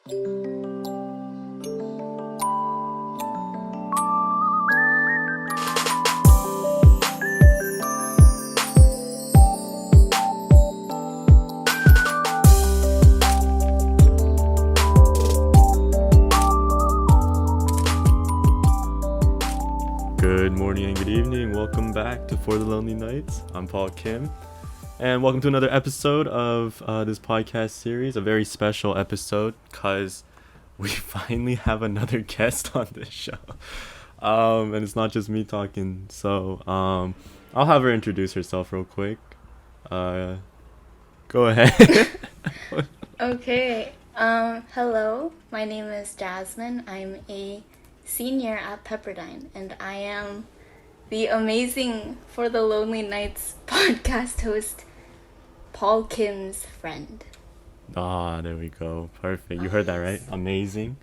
Good morning and good evening. Welcome back to For the Lonely Nights. I'm Paul Kim, and welcome to another episode of this podcast series. A very special episode because we finally have another guest on this show, and it's not just me talking. So I'll have her introduce herself real quick. Go ahead. Okay. Hello. My name is Jasmine. I'm a senior at Pepperdine, and I am the amazing For the Lonely Nights podcast host, Paul Kim's friend. There we go. Perfect. You heard that right? Amazing.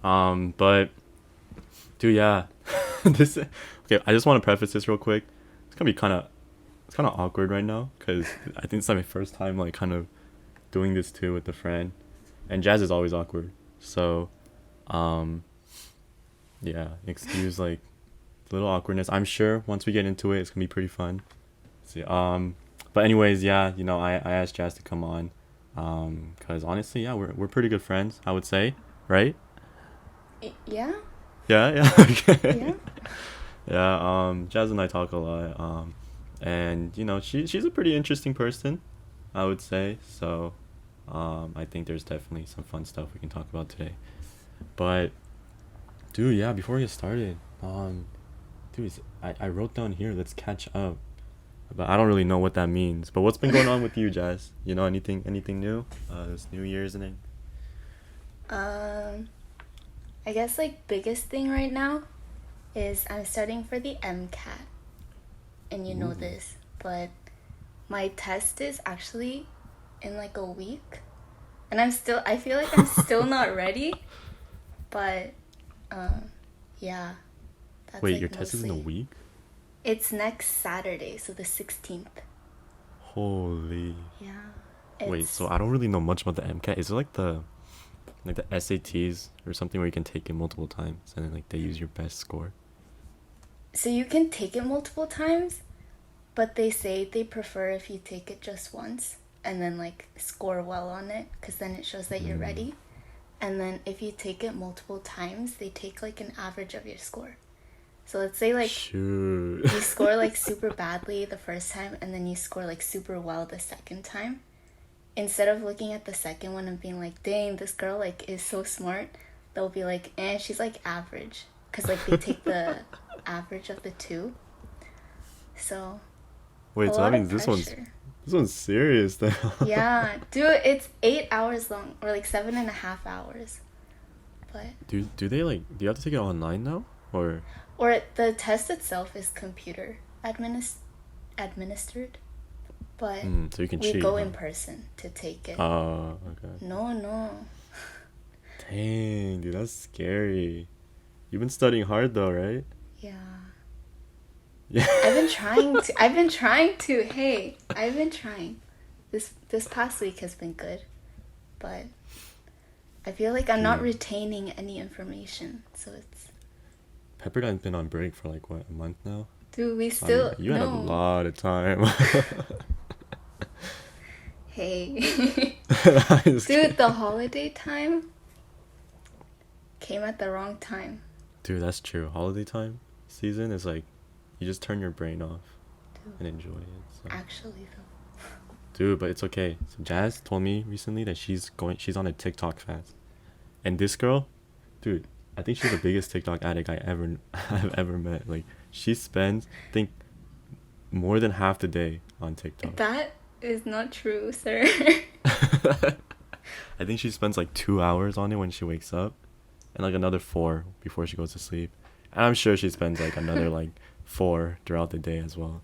But dude, yeah. Okay, I just want to preface this real quick. It's gonna be kind of awkward right now because I think it's like my first time like kind of doing this too with a friend, and Jazz is always awkward. So, yeah, excuse like the little awkwardness. I'm sure once we get into it, it's gonna be pretty fun. See, but anyways, yeah, I asked Jazz to come on, cause honestly, yeah, we're pretty good friends, I would say, right? Yeah? Yeah. Okay. Yeah? Yeah. Jazz and I talk a lot. And she's a pretty interesting person, I would say. So, I think there's definitely some fun stuff we can talk about today. But dude, yeah, before we get started, dude, I wrote down here, let's catch up. But I don't really know what that means. But what's been going on with you, Jazz? Anything new? This New Year's and thing? I guess like biggest thing right now is I'm studying for the MCAT. And you know this, but my test is actually in like a week. And I feel like I'm still not ready. But yeah. That's Wait, like your test is in a week? It's next Saturday, so the 16th. Holy. Yeah. Wait, so I don't really know much about the MCAT. Is it like the SATs or something where you can take it multiple times and then like they use your best score? So you can take it multiple times, but they say they prefer if you take it just once and then like score well on it, because then it shows that you're ready. And then if you take it multiple times, they take like an average of your score. So let's say like you score like super badly the first time and then you score like super well the second time. Instead of looking at the second one and being like, dang, this girl like is so smart, they'll be like, she's like average. Because like they take the average of the two. So wait, so that means this one's serious then. Yeah, dude, it's 8 hours long, or like 7.5 hours. But do they like, do you have to take it online now, or the test itself is computer administered, but so you can we cheat, go in person to take it. Oh, okay. No. Dang, dude, that's scary. You've been studying hard though, right? Yeah. Yeah. I've been trying to. Hey, I've been trying. This past week has been good, but I feel like I'm not retaining any information, so it's... Pepperdine's been on break for like what, a month now? Dude, we still... You had a lot of time. Hey. Dude, the holiday time came at the wrong time. Dude, that's true. Holiday time season is like, you just turn your brain off and enjoy it. So. Actually, though. Dude, but it's okay. So Jazz told me recently that she's on a TikTok fast. And this girl, dude, I think she's the biggest TikTok addict I've ever met. Like, she spends, I think, more than half the day on TikTok. That is not true, sir. I think she spends like 2 hours on it when she wakes up, and like another 4 before she goes to sleep. And I'm sure she spends like another like 4 throughout the day as well.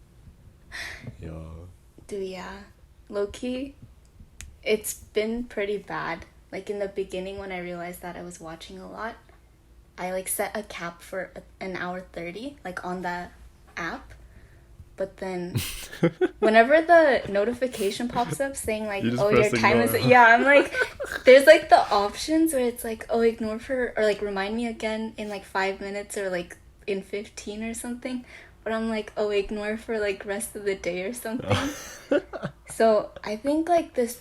Yo. Dude, yeah. Low-key, it's been pretty bad. Like in the beginning when I realized that I was watching a lot, I like set a cap for an hour 30, like on that app. but then whenever the notification pops up saying like, You just oh, your press time is, ignore. yeah, I'm like, there's like the options where it's like, oh, ignore for, or like remind me again in like 5 minutes or like in 15 or something. But I'm like, oh, ignore for like rest of the day or something. So I think like this,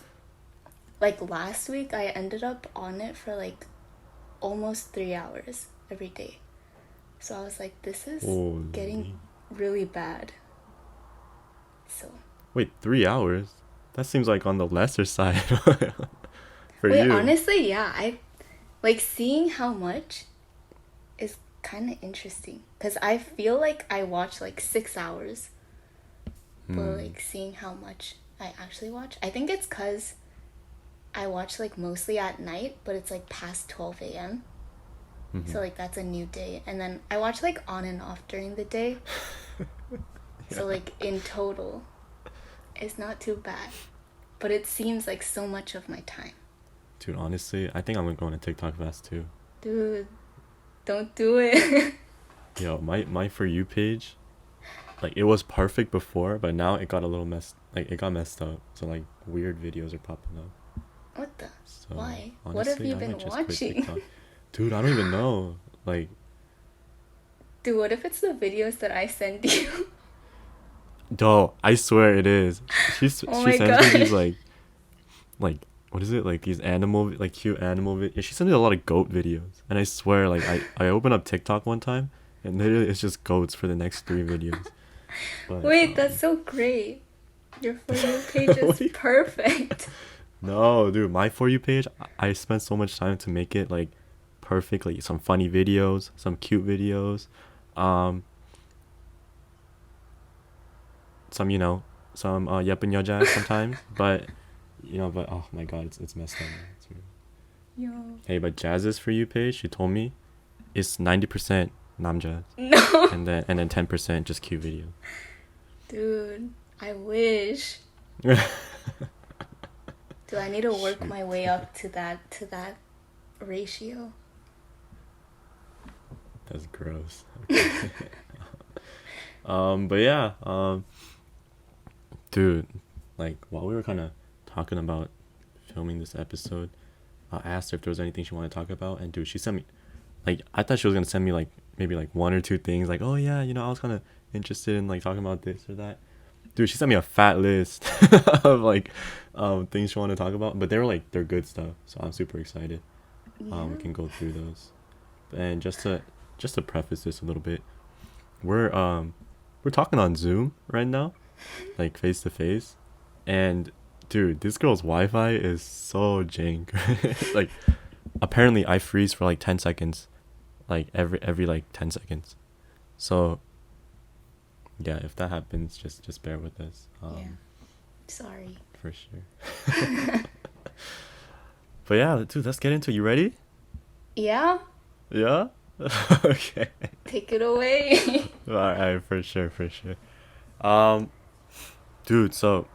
like last week I ended up on it for like almost 3 hours every day. So I was like, this is Holy. getting really bad. So Wait, 3 hours? That seems like on the lesser side for wait, you. honestly, yeah, I like seeing how much is kind of interesting because I feel like I watch like 6 hours, but like seeing how much I actually watch, I think it's because I watch like mostly at night, but it's like past 12 a.m. So like that's a new day, and then I watch like on and off during the day. So like in total, it's not too bad, but it seems like so much of my time. Dude, honestly, I think I'm gonna go on a TikTok fast too. Dude, don't do it. Yo, my For You page, like it was perfect before, but now it got a little it got messed up. So like weird videos are popping up. What the? So Why? honestly, What have you I been might just quit watching? TikTok. Dude, I don't even know. Like, Dude, what if it's the videos that I send you? no, I swear it is. Oh She my sends me these gosh. like what is it, like these like cute yeah, she sends me a lot of goat videos, and I swear like I opened up TikTok one time and literally it's just goats for the next 3 videos. But Wait, that's so great. Your For You page what is do you- perfect. no, dude, my For You page, I spent so much time to make it like perfect, like some funny videos, some cute videos, um some some yeppin yojak sometimes, but but oh my god, it's messed up, man. It's weird. Yo. Hey, but Jazz's For You page, she told me, it's 90% namjaz, No. and then 10% just cute videos. Dude, I wish. Do I need to work Shoot. my way up to that ratio? That's gross. Okay. But yeah, dude, like while we were kind of talking about filming this episode, I asked her if there was anything she wanted to talk about, and dude, she sent me, like, I thought she was gonna send me like maybe like one or two things, like, oh yeah, I was kind of interested in like talking about this or that. Dude, she sent me a fat list of like things she wanted to talk about, but they're good stuff, so I'm super excited. Yeah. We can go through those. And just to preface this a little bit, we're talking on Zoom right now, like face to face, and dude, this girl's Wi-Fi is so jank. Like, apparently I freeze for like 10 seconds, like every like 10 seconds. So yeah, if that happens, just bear with us. Yeah. Sorry. For sure. But yeah, dude, let's get into it. You ready? Yeah? Yeah. Okay. Take it away. All right, for sure, for sure. Um, dude, so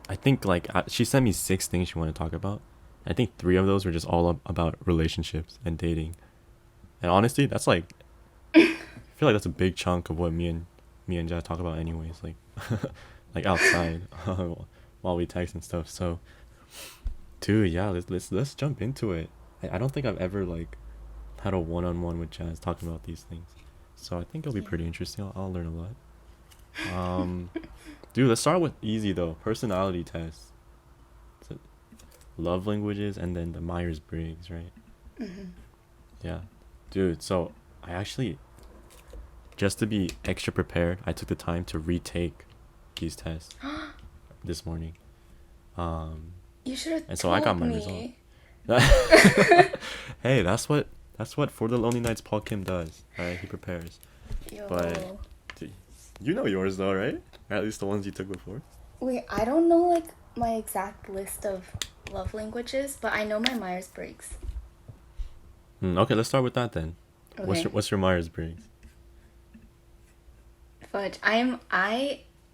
I think like she sent me 6 things she wanted to talk about. I think 3 of those were just all about relationships and dating. And honestly, that's like, I feel like that's a big chunk of what me and Jazz talk about anyways, like like outside while we text and stuff. So, dude, yeah, let's jump into it. I don't think I've ever like had a one-on-one with Jazz talking about these things. So I think it'll be Yeah. pretty interesting. I'll learn a lot. Dude, let's start with easy though. Personality test. So, love languages and then the Myers-Briggs, right? Mm-hmm. Yeah. Dude, so I actually, just to be extra prepared, I took the time to retake these tests this morning. You should have And so told I got my me. Hey, that's what For the Lonely Nights Paul Kim does. Alright, he prepares. Yo. But you know yours though, right? Or at least the ones you took before. Wait, I don't know like my exact list of love languages, but I know my Myers-Briggs. Okay, let's start with that then. Okay. What's your Myers-Briggs? Fudge. I'm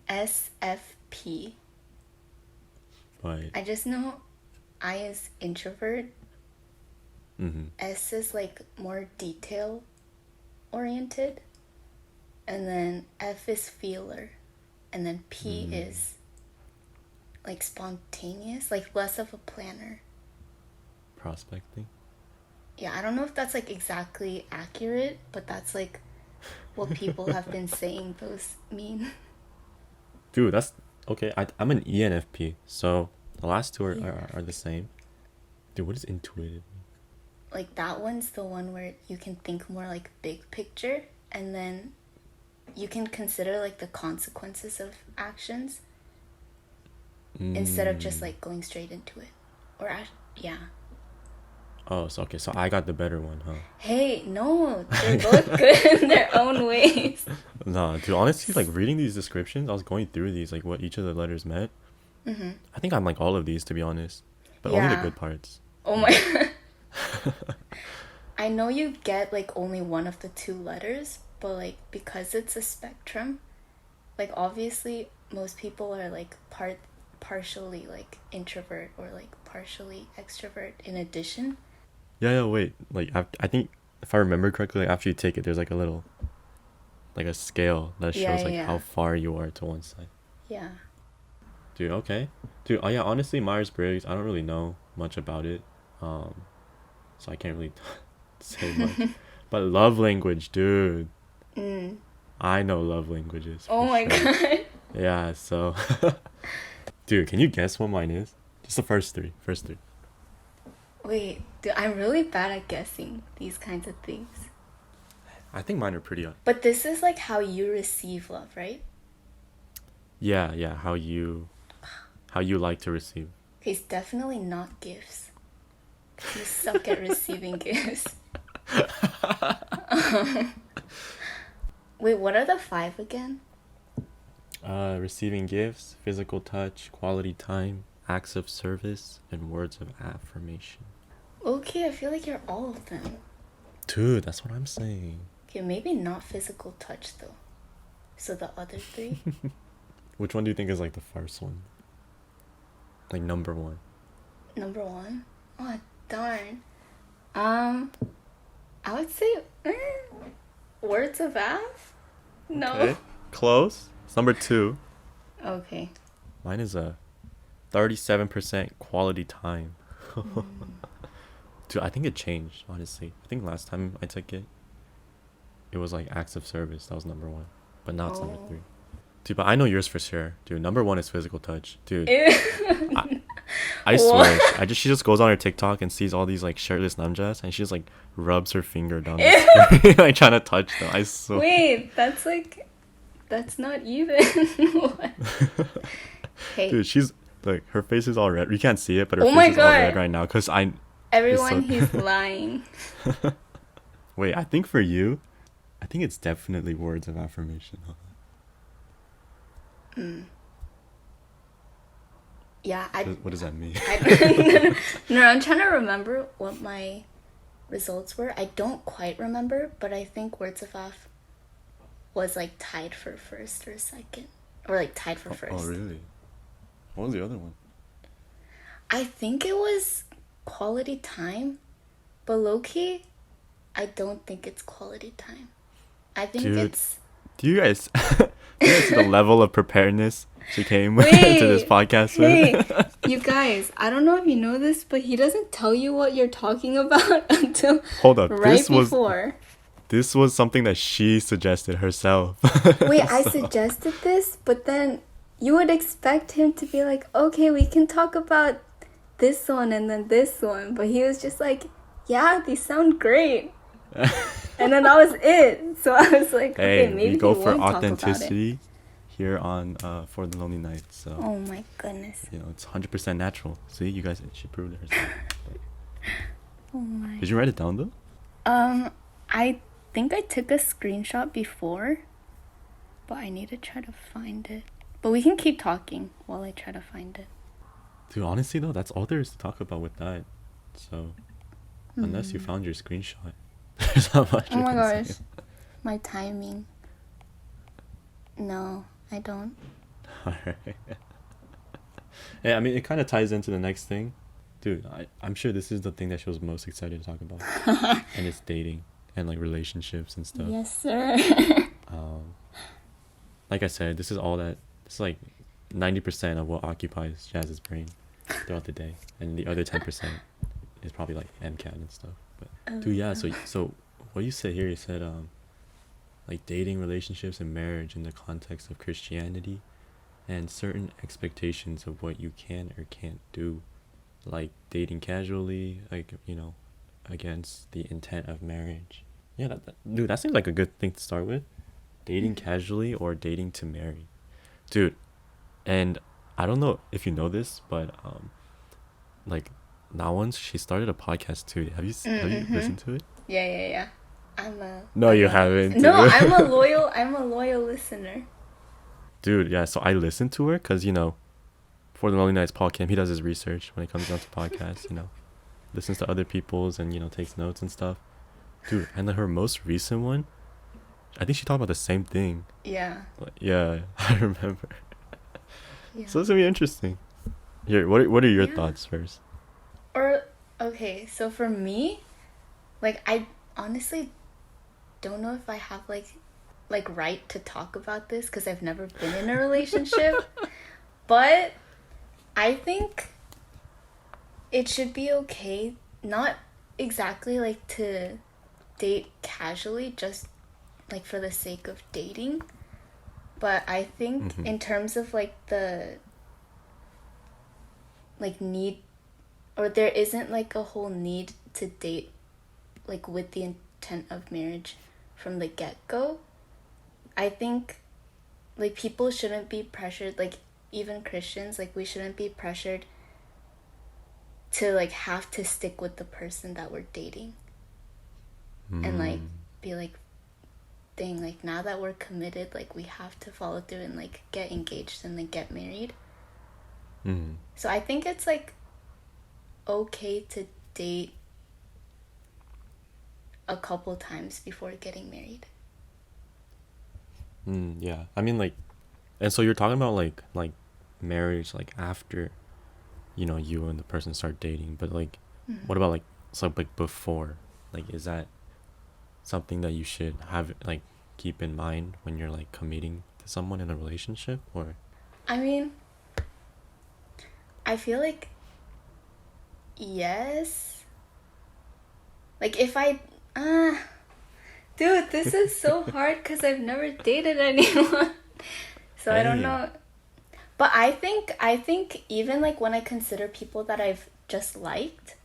ISFP. Right. I just know I is introvert. Mm-hmm. S is like more detail oriented. and then F is feeler, and then P is like spontaneous, like less of a planner. Prospecting. Yeah, I don't know if that's like exactly accurate, but that's like what people have been saying those mean. Dude, that's okay. I'm an ENFP, so the last two are the same. Dude, what is intuitive? Like that one's the one where you can think more like big picture, and then you can consider like the consequences of actions instead of just like going straight into it. Or yeah. Oh, so okay, so I got the better one, huh? Hey, no, they're both good in their own ways. Nah, dude, honestly, like reading these descriptions, I was going through these, like what each of the letters meant. I think I'm like all of these, to be honest, but only the Yeah. good parts. Oh my. I know you get like only one of the two letters, but like because it's a spectrum, like obviously most people are like partially like introvert or like partially extrovert in addition. Yeah, wait, like I think if I remember correctly, like, after you take it, there's like a little, like a scale that shows like how far you are to one side. Yeah. Dude, okay. Dude, oh yeah, honestly, Myers-Briggs, I don't really know much about it. So I can't really say much. But love language, dude. I know love languages. Oh my god. Yeah, so dude, can you guess what mine is? Just the first three. Wait, dude, I'm really bad at guessing these kinds of things. I think mine are pretty But this is like how you receive love, right? yeah, how you like to receive. Okay, it's definitely not gifts. You suck at receiving gifts. Wait, what are the 5 again? Receiving gifts, physical touch, quality time, acts of service, and words of affirmation. Okay, I feel like you're all of them. Dude, that's what I'm saying. Okay, maybe not physical touch though. So the other 3? Which one do you think is like the first one? Like number 1. Number 1? Oh, darn. I would say words of aff? No. Okay. Close. It's number 2. Okay. Mine is a 37% quality time. Dude, I think it changed, honestly. I think last time I took it, it was like acts of service. That was number 1. But now it's number 3. Dude, but I know yours for sure. Dude, number 1 is physical touch. Dude. I swear. She just goes on her TikTok and sees all these like shirtless namjas and she just like rubs her finger down the screen, like trying to touch them. I swear. Wait, that's not even. What? Hey. Dude, she's like, her face is all red. You can't see it, but her Oh face my is all God. red right now because Everyone, he's lying. Wait, I think for you, I think it's definitely words of affirmation. Yeah, What does that mean? No, I'm trying to remember what my results were. I don't quite remember, but I think words of aff was like tied for first or second, or like tied for first. Oh, really? What was the other one? I think it was quality time, but low-key, I don't think it's quality time. I think Dude, it's... Do you guys see the level of preparedness she came to this podcast with? Hey, you guys, I don't know if you know this, but he doesn't tell you what you're talking about until Hold up, right before. This was something that she suggested herself. Wait, I suggested this, but then you would expect him to be like, okay, we can talk about this one and then this one. But he was just like, yeah, these sound great. And then that was it. So I was like, okay, Hey, maybe we go he for won't talk about it. authenticity here on For the Lonely Night. So, Oh my goodness. you know, it's 100% natural. See, you guys, she proved it herself. Oh my. Did you write it down though? I think I took a screenshot before, but I need to try to find it. But we can keep talking while I try to find it. Dude, honestly though, that's all there is to talk about with that. So, unless you found your screenshot, there's not much. Oh you my can gosh. say. My timing. No, I don't. Alright. Hey, I mean, it kind of ties into the next thing. Dude, I'm sure this is the thing that she was most excited to talk about. And it's dating and like relationships and stuff. Yes, sir. Um, like I said, this is all that. It's like 90% of what occupies Jazz's brain throughout the day, and the other 10% is probably like MCAT and stuff. But Oh, dude, yeah. no. So what you said here, you said like dating, relationships, and marriage in the context of Christianity, and certain expectations of what you can or can't do, like dating casually, like against the intent of marriage. Yeah, dude, that seems like a good thing to start with. Dating Mhm. casually or dating to marry, dude. And I don't know if you know this, but like now once she started a podcast too. Have you Mm-hmm. listened to it? Yeah, yeah, yeah. I'm a No, I'm you a haven't, no, dude. I'm a loyal listener. Dude, yeah. So I listened to her because for the Lonely Nights Paul Kim, he does his research when it comes down to podcasts. Listens to other people's and takes notes and stuff. Dude, and then her most recent one, I think she talked about the same thing. Yeah. Yeah, I remember. Yeah. So it's gonna be interesting. Here, what are your Yeah. thoughts first? Or okay, so for me, like I honestly don't know if I have like right to talk about this because I've never been in a relationship, but I think it should be okay, not exactly like to date casually just like for the sake of dating, but I think Mm-hmm. in terms of like the like need, or there isn't like a whole need to date like with the intent of marriage from the get-go. I think like people shouldn't be pressured, like even Christians, like we shouldn't be pressured to like have to stick with the person that we're dating and like Mm. be like, dang, like now that we're committed, like we have to follow through and like get engaged and then get married. Mm. So I think it's like okay to date a couple times before getting married. Mm. Yeah. I mean, like, and so you're talking about like marriage, like after you and the person start dating, but like, Mm. what about like before? Like, is that something that you should have like keep in mind when you're like committing to someone in a relationship, or? I mean, I feel like yes. Like if I dude, this is so hard cuz I've never dated anyone. So I don't Hey. know. But I think even like when I consider people that I've just liked,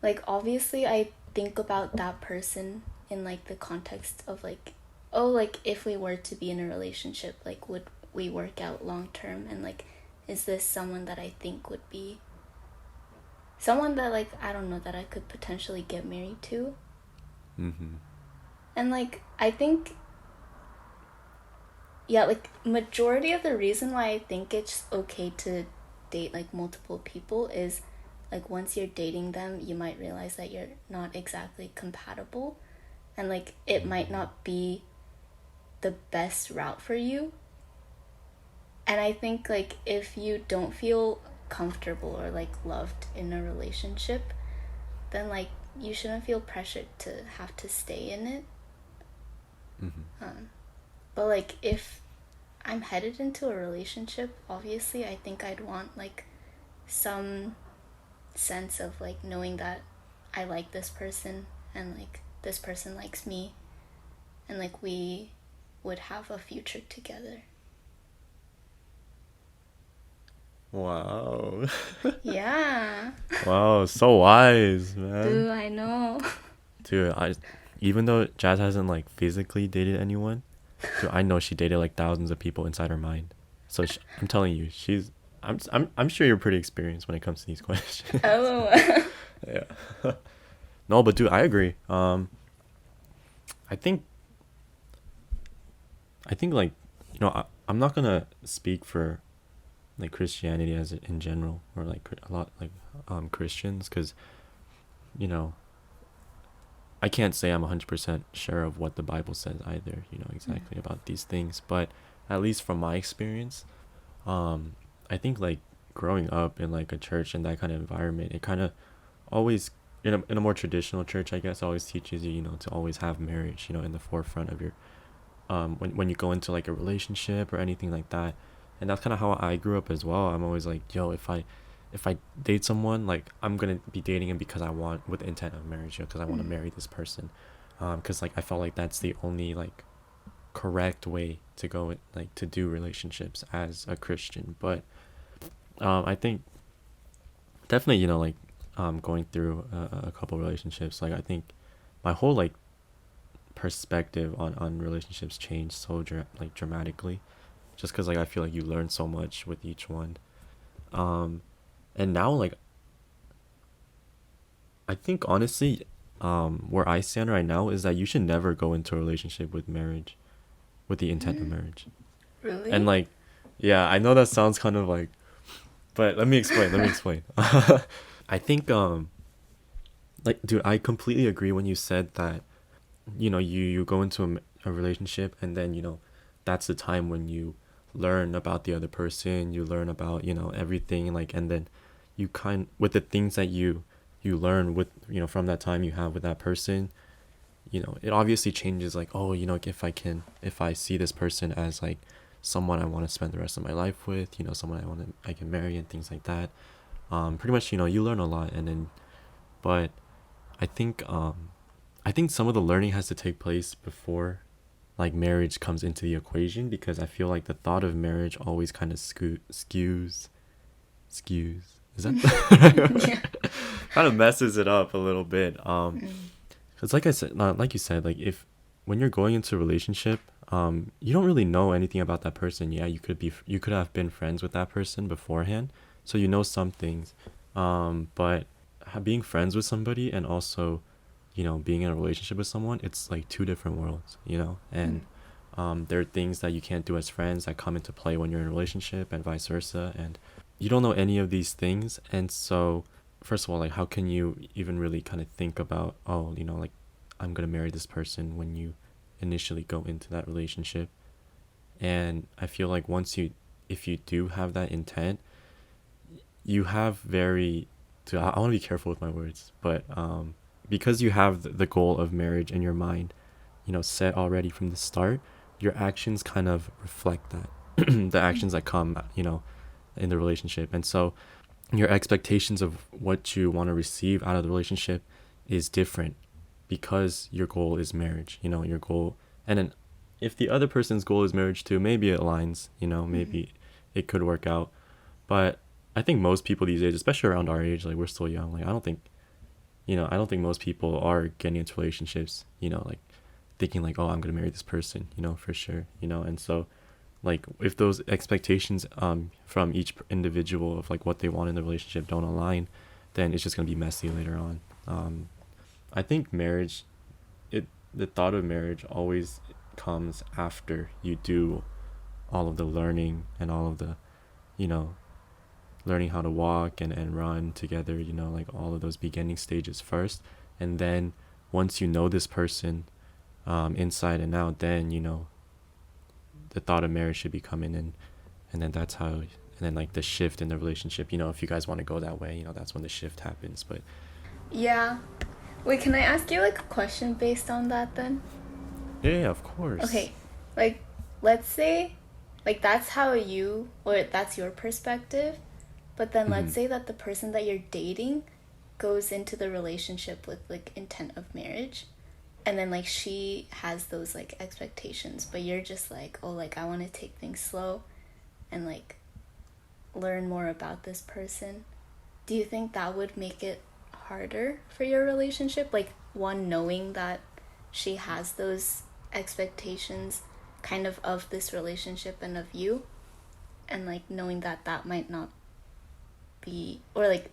like obviously I think about that person in like the context of like, oh, like if we were to be in a relationship, like would we work out long term, and like is this someone that I think would be someone that like I don't know that I could potentially get married to. Mm-hmm. And like I think yeah, like majority of the reason why I think it's okay to date like multiple people is like once you're dating them, you might realize that you're not exactly compatible, and like it might Mm-hmm. not be the best route for you. And I think like if you don't feel comfortable or like loved in a relationship, then like you shouldn't feel pressured to have to stay in it. Mm-hmm. But like if I'm headed into a relationship, obviously I think I'd want like some sense of like knowing that I like this person and like this person likes me, and like we would have a future together. Wow. Yeah. Wow, so wise, man. Dude, I know. Dude, even though Jazz hasn't like physically dated anyone, dude, I know she dated like thousands of people inside her mind. So I'm telling you, I'm sure you're pretty experienced when it comes to these questions. Oh. Yeah. No, but dude, I agree. I think like I'm not gonna speak for like Christianity as in general, or like a lot like Christians, because you know I can't say I'm 100% sure of what the Bible says either, exactly about these things. But at least from my experience, um, I think like growing up in like a church and that kind of environment, it kind of always, in a more traditional church, I guess, always teaches you, to always have marriage, in the forefront of your when you go into like a relationship or anything like that. And that's kind of how I grew up as well. I'm always like, yo, if I date someone, like I'm gonna be dating him because I want, with the intent of marriage, you know, because I want to Mm. marry this person. Because like I felt like that's the only like correct way to go, like to do relationships as a Christian. But I think definitely, you know, like going through a couple relationships, like I think my whole like perspective on relationships changed so like dramatically, just because like I feel like you learn so much with each one. um and now like I think honestly, where I stand right now is that you should never go into a relationship with marriage, with the intent of Mm. marriage. And Really? like, yeah, I know that sounds kind of like, but let me explain. I think like, dude, I completely agree when you said that, you know, you go into a relationship, and then, you know, that's the time when you learn about the other person, you learn about, you know, everything, like, and then you kind, with the things that you learn with, you know, from that time you have with that person, you know, it obviously changes, like, oh, you know, if I see this person as like someone I want to spend the rest of my life with, you know, someone I can marry and things like that. Pretty much, you know, you learn a lot. And then, but I think I think some of the learning has to take place before like marriage comes into the equation, because I feel like the thought of marriage always kind of skews, is that Yeah. kind of messes it up a little bit. Mm. Because like I said, like you said, like if when you're going into a relationship, you don't really know anything about that person. Yeah, you could have been friends with that person beforehand, so you know some things. But being friends with somebody and also, you know, being in a relationship with someone, it's like two different worlds, you know. Mm. And there are things that you can't do as friends that come into play when you're in a relationship, and vice versa. And you don't know any of these things, and so first of all, like how can you even really kind of think about, oh, you know, like I'm gonna marry this person when you initially go into that relationship. And I feel like once you, if you do have that intent, you have very, to, I want to be careful with my words, but because you have the goal of marriage in your mind, you know, set already from the start, your actions kind of reflect that, the actions that come, you know, in the relationship. And so your expectations of what you want to receive out of the relationship is different, because your goal is marriage, you know, your goal. And then if the other person's goal is marriage too, maybe it aligns, you know, Mm. maybe it could work out. But I think most people these days, especially around our age, like we're still young, like I don't think, you know, I don't think most people are getting into relationships, you know, like thinking like, oh, I'm gonna marry this person, you know, for sure, you know. And so like if those expectations from each individual of like what they want in the relationship don't align, then it's just gonna be messy later on. I think marriage, it the thought of marriage always comes after you do all of the learning and all of the, you know, learning how to walk and run together, you know, like all of those beginning stages first. And then once you know this person inside and out, then, you know, the thought of marriage should be coming in. And then that's how, and then like the shift in the relationship, you know, if you guys want to go that way, you know, that's when the shift happens. But Yeah. Wait, can I ask you like a question based on that then? yeah, yeah, of course. Okay. Like, let's say, like, that's how you, or that's your perspective, but then let's Hmm. say that the person that you're dating goes into the relationship with like intent of marriage, and then like she has those like expectations, but you're just like, oh, like I want to take things slow and like learn more about this person. Do you think that would make it harder for your relationship? Like, one, knowing that she has those expectations kind of this relationship and of you, and like knowing that that might not be, or like,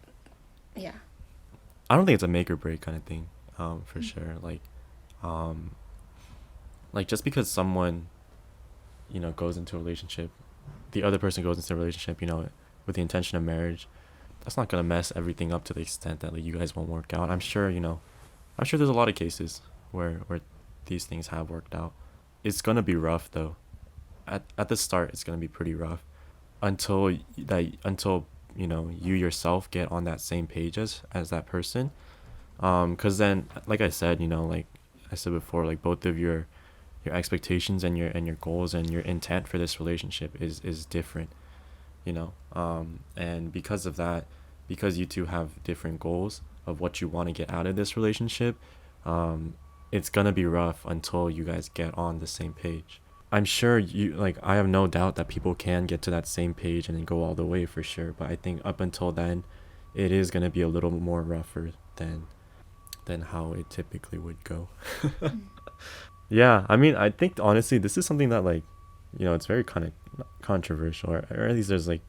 yeah. I don't think it's a make or break kind of thing, for sure. Um, like just because someone, you know, goes into a relationship, the other person goes into a relationship, you know, with the intention of marriage, that's not gonna mess everything up to the extent that like you guys won't work out. I'm sure, you know, I'm sure there's a lot of cases where these things have worked out. It's gonna be rough though. At the start, it's gonna be pretty rough until until, you know, you yourself get on that same page as that person. Because then, like I said, you know, like I said before, like both of your your expectations and your goals and your intent for this relationship is different, you know. And because of that, because you two have different goals of what you want to get out of this relationship, it's gonna be rough until you guys get on the same page. I'm sure you like, I have no doubt that people can get to that same page and then go all the way for sure, but I think up until then it is gonna be a little more rougher than how it typically would go. Yeah, I mean, I think honestly this is something that, like, you know, it's very kind of controversial, or at least there's like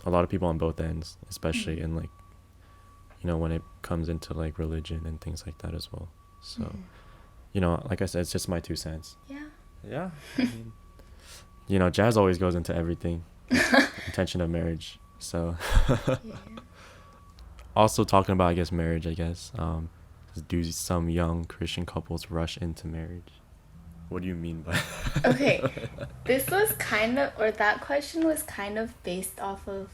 a lot of people on both ends, especially in like, you know, when it comes into like religion and things like that as well. So, you know, like I said, it's just my 2 cents. Yeah. Yeah. I mean, you know, Jazz always goes into everything. Intention of marriage. So, Yeah. also talking about, I guess, marriage, I guess. Do some young Christian couples rush into marriage? What do you mean by that? Okay, this was kind of, or that question was kind of based off of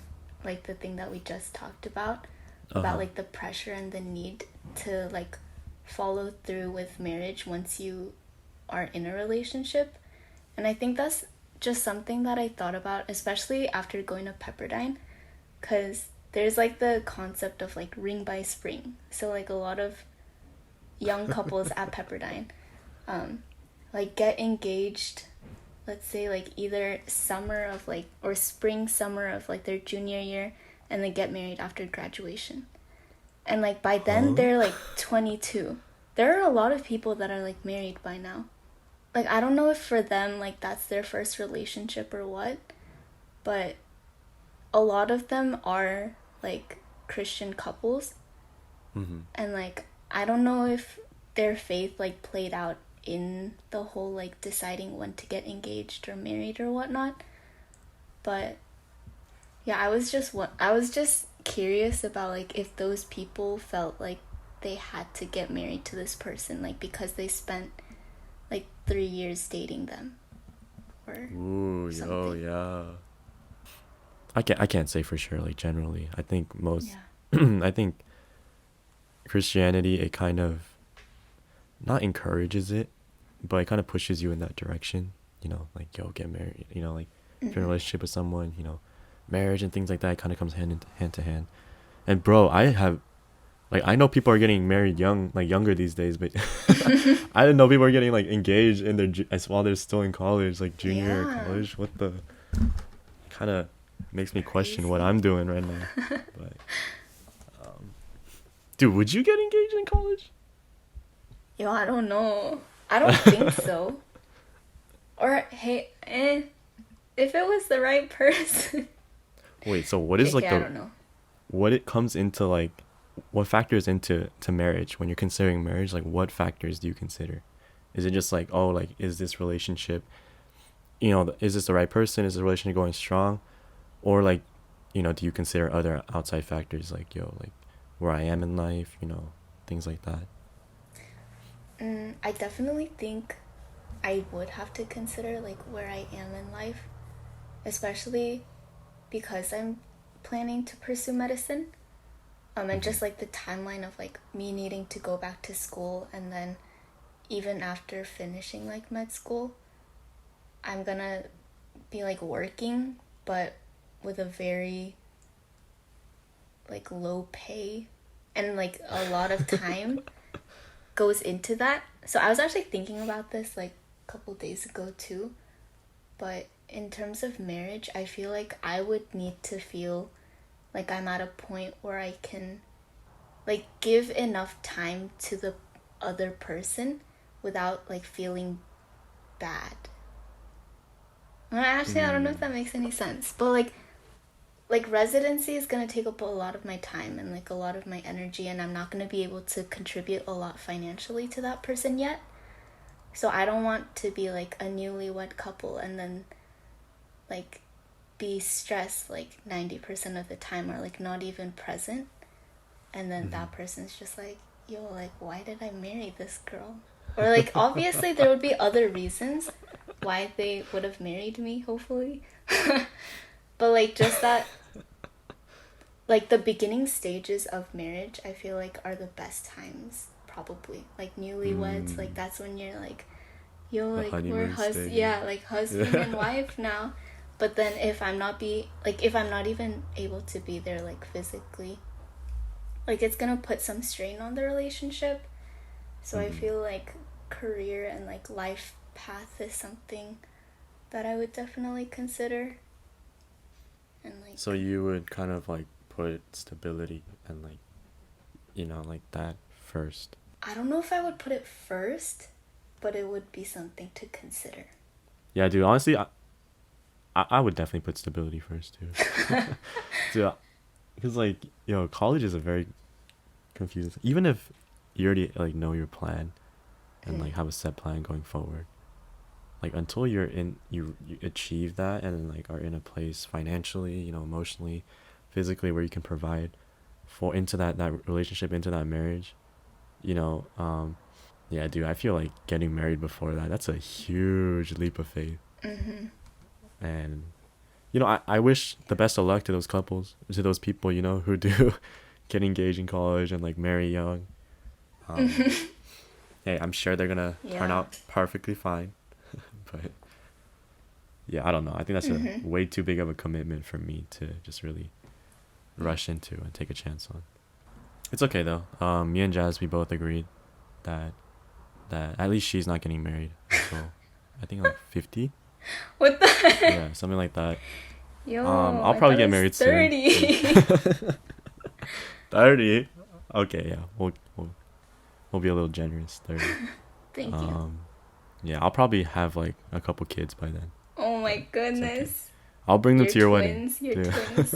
like the thing that we just talked about like the pressure and the need to like follow through with marriage once you are in a relationship. And I think that's just something that I thought about, especially after going to Pepperdine, because there's like the concept of like ring by spring. So like a lot of young couples at Pepperdine like get engaged, let's say like either summer of like, or spring summer of like their junior year, and they get married after graduation. And like by then they're like 22. There are a lot of people that are like married by now. Like I don't know if for them like that's their first relationship or what, but a lot of them are like Christian couples. And like I don't know if their faith like played out in the whole like deciding when to get engaged or married or whatnot, but yeah, I was just curious about like if those people felt like they had to get married to this person like because they spent like 3 years dating them or Ooh, something. oh yeah. I can't say for sure, like generally. I think most I think Christianity, it kind of not encourages it, but it kind of pushes you in that direction, you know, like, yo, get married, you know, like if you're in a relationship with someone, you know, marriage and things like that kind of comes hand to hand. And bro, I know people are getting married young, like younger these days, but I didn't know people are getting like engaged in their as while they're still in college, like junior year of college. What the, kind of makes me question what I'm doing right now. But dude, would you get engaged in college? Yo, I don't know. I don't think so. Or hey, if it was the right person. Wait, so what is like I don't know. what it comes into, like, what factors into marriage when you're considering marriage? Like, what factors do you consider? Is it just like, oh, like, is this relationship, you know, is this the right person? Is the relationship going strong? Or like, you know, do you consider other outside factors like, yo, like where I am in life, you know, things like that? I definitely think I would have to consider like where I am in life, especially because I'm planning to pursue medicine. And just like the timeline of like me needing to go back to school, and then even after finishing like med school, I'm gonna be like working, but with a very like low pay, and like a lot of time goes into that. So I was actually thinking about this like a couple days ago too, but in terms of marriage, I feel like I would need to feel like I'm at a point where I can like give enough time to the other person without like feeling bad. Actually, I don't know if that makes any sense, but like residency is going to take up a lot of my time and like a lot of my energy, and I'm not going to be able to contribute a lot financially to that person yet. So I don't want to be like a newlywed couple and then like be stressed like 90% of the time, or like not even present, and then that person's just like, yo, like why did I marry this girl? Or like obviously there would be other reasons why they would have married me, hopefully. But like just that, like the beginning stages of marriage, I feel like are the best times, probably. Like newlyweds, like that's when you're like yo, The like we're honeymoon stage. yeah, like husband and Yeah. wife now. But then if I'm not be like if I'm not even able to be there like physically, like it's gonna put some strain on the relationship. So I Hmm. feel like career and like life path is something that I would definitely consider. And So like you would kind of like put stability and like, like that first. I don't know if I would put it first, but it would be something to consider. Yeah, dude. Honestly, I would definitely put stability first too. Dude, because like, college is a very confusing. Even if you already like know your plan and like have a set plan going forward, like until you achieve that and then like are in a place financially, emotionally, physically where you can provide for into that relationship, into that marriage, you know, yeah, dude, I feel like getting married before that's a huge leap of faith. Mm-hmm. And I wish the best of luck to those couples, to those people, who do get engaged in college and like marry young. Um, hey, I'm sure they're gonna turn Yeah. out perfectly fine. But yeah, I don't know. I think that's a Mm-hmm. way too big of a commitment for me to just really Yeah. rush into and take a chance on. It's okay though. Me and Jazz, we both agreed that at least she's not getting married until I think like 50. What the? Yeah, something like that. Yo, I'll I probably thought it get was married soon. 30. 30. Okay, yeah, we'll be a little generous. 30. Thank you. Um, yeah, I'll probably have like a couple kids by then, Oh but my it's okay. goodness. I'll bring them Your to your wedding. twins, your Yeah, twins.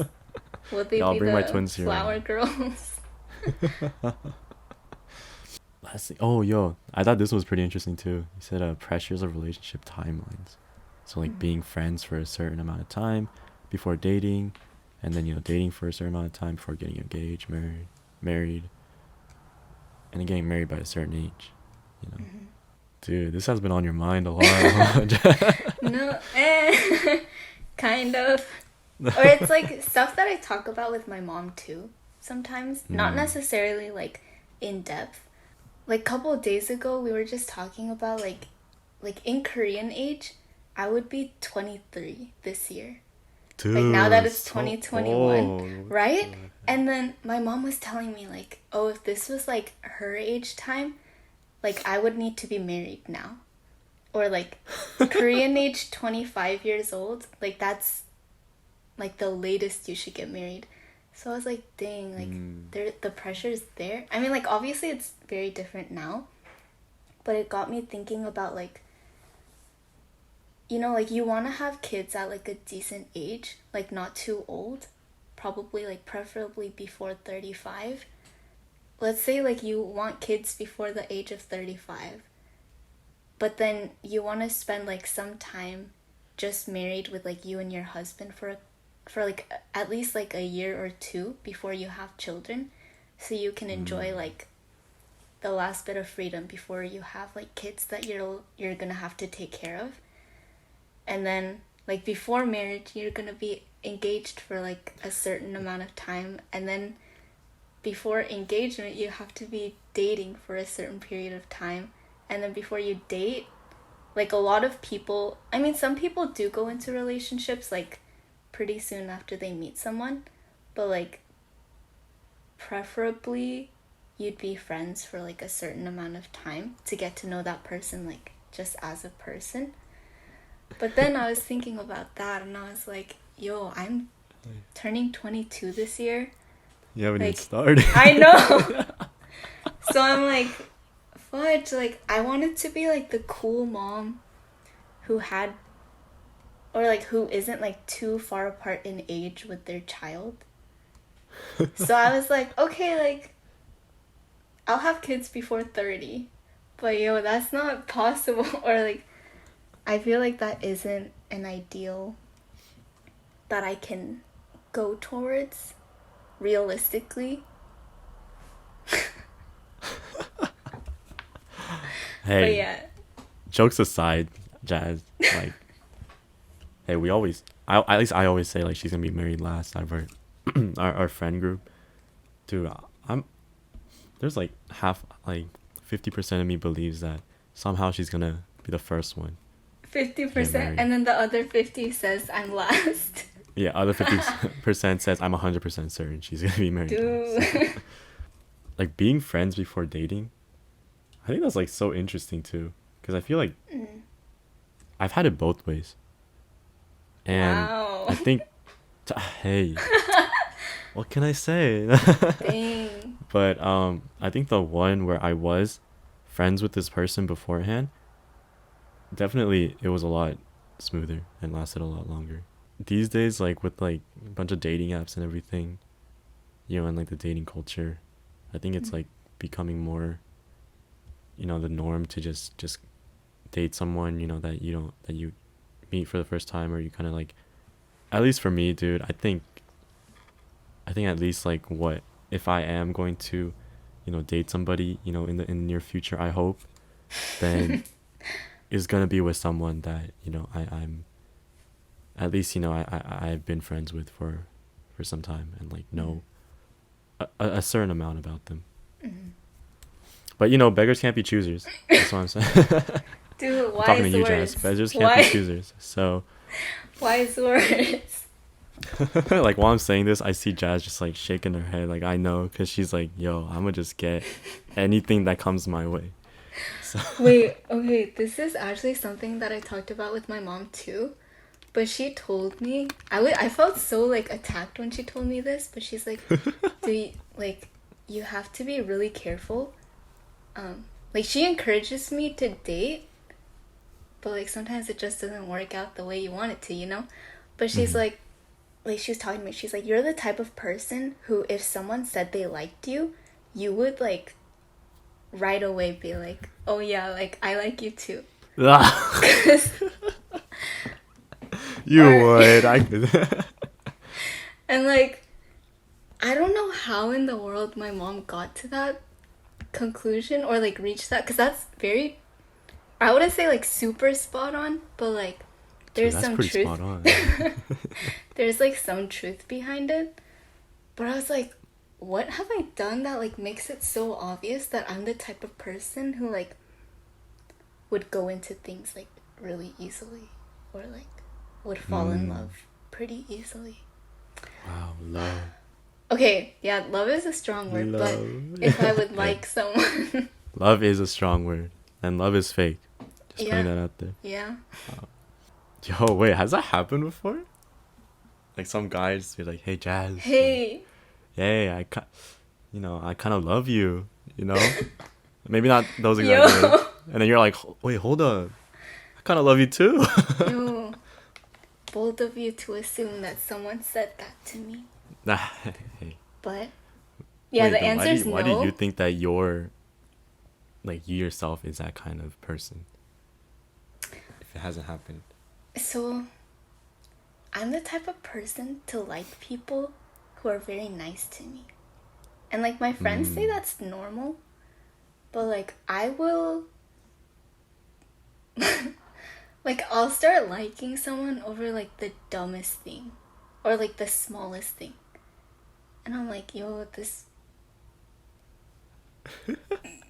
Will they yeah, I'll be bring my the twins to your flower wedding. girls? Lastly, oh yo, I thought this was pretty interesting too. You said pressures of relationship timelines. So like Mm. being friends for a certain amount of time before dating, and then dating for a certain amount of time before getting engaged, married, and then getting married by a certain age. You know, Mm-hmm. dude, this has been on your mind a lot. No, kind of. Or it's like stuff that I talk about with my mom too. Sometimes, not Mm. necessarily like in depth. Like a couple of days ago, we were just talking about like in Korean age, I would be 23 this year. Like now that Dude, it's so 2021, old. right? What And then my mom was telling me like, "Oh, if this was like her age time, like I would need to be married now." Or like Korean age 25 years old, like that's like the latest you should get married. So I was like, dang, like Mm. there the pressure's there. I mean, like obviously it's very different now, but it got me thinking about like like you want to have kids at like a decent age, like not too old, probably like preferably before 35. Let's say like you want kids before the age of 35, but then you want to spend like some time just married with like you and your husband for like at least like a year or two before you have children, so you can enjoy Mm. like the last bit of freedom before you have like kids that you're gonna have to take care of. And then like before marriage you're gonna be engaged for like a certain amount of time, and then before engagement you have to be dating for a certain period of time, and then before you date, like a lot of people, I mean some people do go into relationships like pretty soon after they meet someone, but like preferably you'd be friends for like a certain amount of time to get to know that person like just as a person. But then I was thinking about that and I was like, yo, I'm turning 22 this year. You haven't even Like, started. I know. So I'm like, fudge, like I wanted to be like the cool mom who had, or like who isn't like too far apart in age with their child. So I was like, okay, like I'll have kids before 30. But yo, that's not possible. Or like I feel like that isn't an ideal that I can go towards realistically. But Hey, yeah. jokes aside, Jazz, like, hey, at least I always say like she's gonna be married last out of our friend group. Dude, I'm there's like half, like 50% of me believes that somehow she's gonna be the first one. 50%, and then the other 50 says I'm last. Yeah, other 50% says I'm 100% certain she's gonna be married. Dude. So, like being friends before dating, I think that's like so interesting too, because I feel like I've had it both ways, and Wow. I think, hey, what can I say? Dang. But I think the one where I was friends with this person beforehand, definitely it was a lot smoother and lasted a lot longer. These days, like with like a bunch of dating apps and everything, and like the dating culture, I think it's like becoming more, the norm to just date someone, that you meet for the first time, or you kind of like, at least for me, dude, I think at least like what if I am going to, date somebody, in the near future, I hope, then is gonna be with someone that, I'm at least, I've been friends with for some time, and like know a certain amount about them. But beggars can't be choosers. That's what I'm saying. Dude, I'm talking to wise you, words. Jazz. Beggars can't be choosers. So Wise words. like while I'm saying this, I see Jazz just like shaking her head. Like I know, because she's like, yo, I'm gonna just get anything that comes my way. So Wait, okay, this is actually something that I talked about with my mom too. But she told me, I felt so like attacked when she told me this, but she's like, you have to be really careful. Like she encourages me to date, but like sometimes it just doesn't work out the way you want it to. But she's like she was talking to me, she's like, you're the type of person who if someone said they liked you, you would like right away be like, oh yeah, like I like you too. you would. I could. And like, I don't know how in the world my mom got to that conclusion or like reached that, because that's very, I wouldn't say like super spot on, but like there's Dude, some pretty truth. Spot on. There's like some truth behind it. But I was like, what have I done that like makes it so obvious that I'm the type of person who like would go into things like really easily, or like would fall in love pretty easily. Wow, love. Okay, yeah, love is a strong word, Love. but if I would like someone. Love is a strong word, and love is fake. Just Yeah. putting that out there. Yeah. Yo, wait, has that happened before? Like some guys be like, "Hey, Jazz. Hey. Hey, I kind of love you. Maybe not those exact words. And then you're like, wait, hold up. I kind of love you too. Yo. Bold of you to assume that someone said that to me. Hey. But yeah, Wait, the then answer is no. why do you think that you yourself is that kind of person? If it hasn't happened. So, I'm the type of person to like people who are very nice to me. And like my friends say that's normal. But like I will like I'll start liking someone over like the dumbest thing or like the smallest thing. And I'm like, yo, this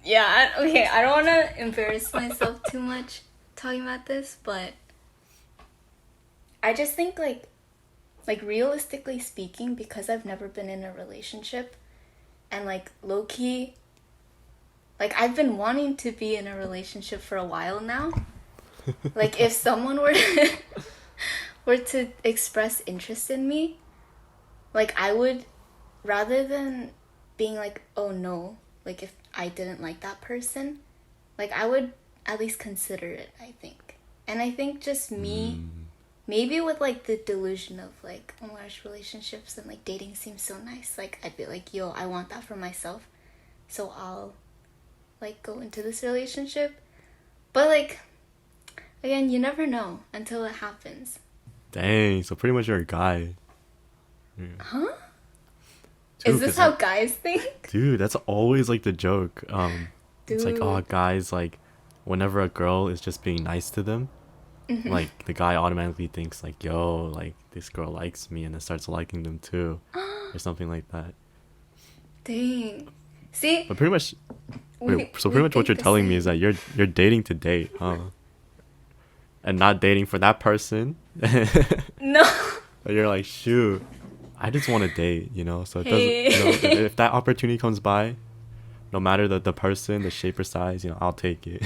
yeah, okay, I don't want to embarrass myself too much talking about this, but I just think like realistically speaking, because I've never been in a relationship, and like low-key, like I've been wanting to be in a relationship for a while now. Like if someone were to express interest in me, like I would, rather than being like, oh no, like if I didn't like that person, like I would at least consider it, I think. And I think just me, maybe with like the delusion of like, oh my gosh, relationships and like dating seems so nice, like I'd be like, yo, I want that for myself, so I'll like go into this relationship. But like, again, you never know until it happens. Dang, so pretty much you're a guy. Yeah. Huh? Dude, is this how guys think? Dude, that's always like the joke. It's like, Dude. oh, guys, like whenever a girl is just being nice to them, like the guy automatically thinks like, yo, like this girl likes me, and then starts liking them too, or something like that. Dang. See? But pretty much, We what you're think telling me the is that you're dating to date, huh? and not dating for that person. No. But you're like, shoot, I just want to date, So it doesn't, if, Hey. if that opportunity comes by, no matter the person, the shape or size, I'll take it.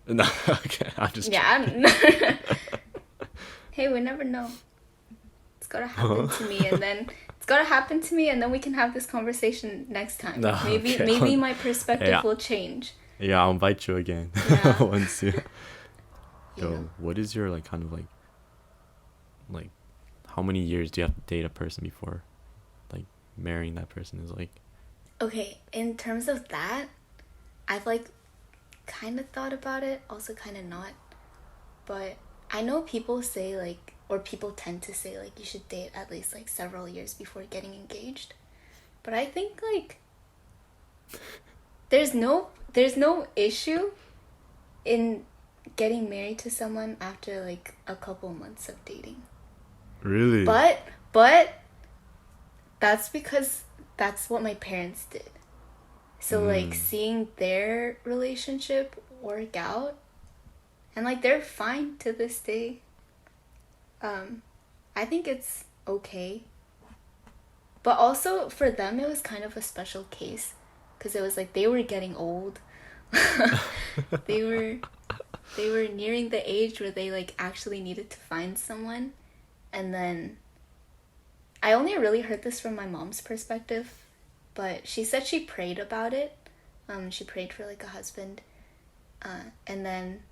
No, okay, I'm just Yeah. joking. Hey, we never know. It's gotta Huh? happen to me, and then it's gotta happen to me, and then we can have this conversation next time. No, Maybe okay. maybe my Hey, perspective will change. yeah, I'll invite you again Yeah. once you. You know. Yo, what is your like kind of like how many years do you have to date a person before like marrying that person is like? Okay, in terms of that, I've like kind of thought about it, also kind of not. But I know people say like, or people tend to say like, you should date at least like several years before getting engaged. But I think like there's no issue in getting married to someone after like a couple months of dating. Really? But that's because that's what my parents did. So like seeing their relationship work out, and like they're fine to this day. I think it's okay. But also for them it was kind of a special case because it was like they were getting old. they were they were nearing the age where they like actually needed to find someone. And then I only really heard this from my mom's perspective, but she said she prayed about it. She prayed for like a husband, and then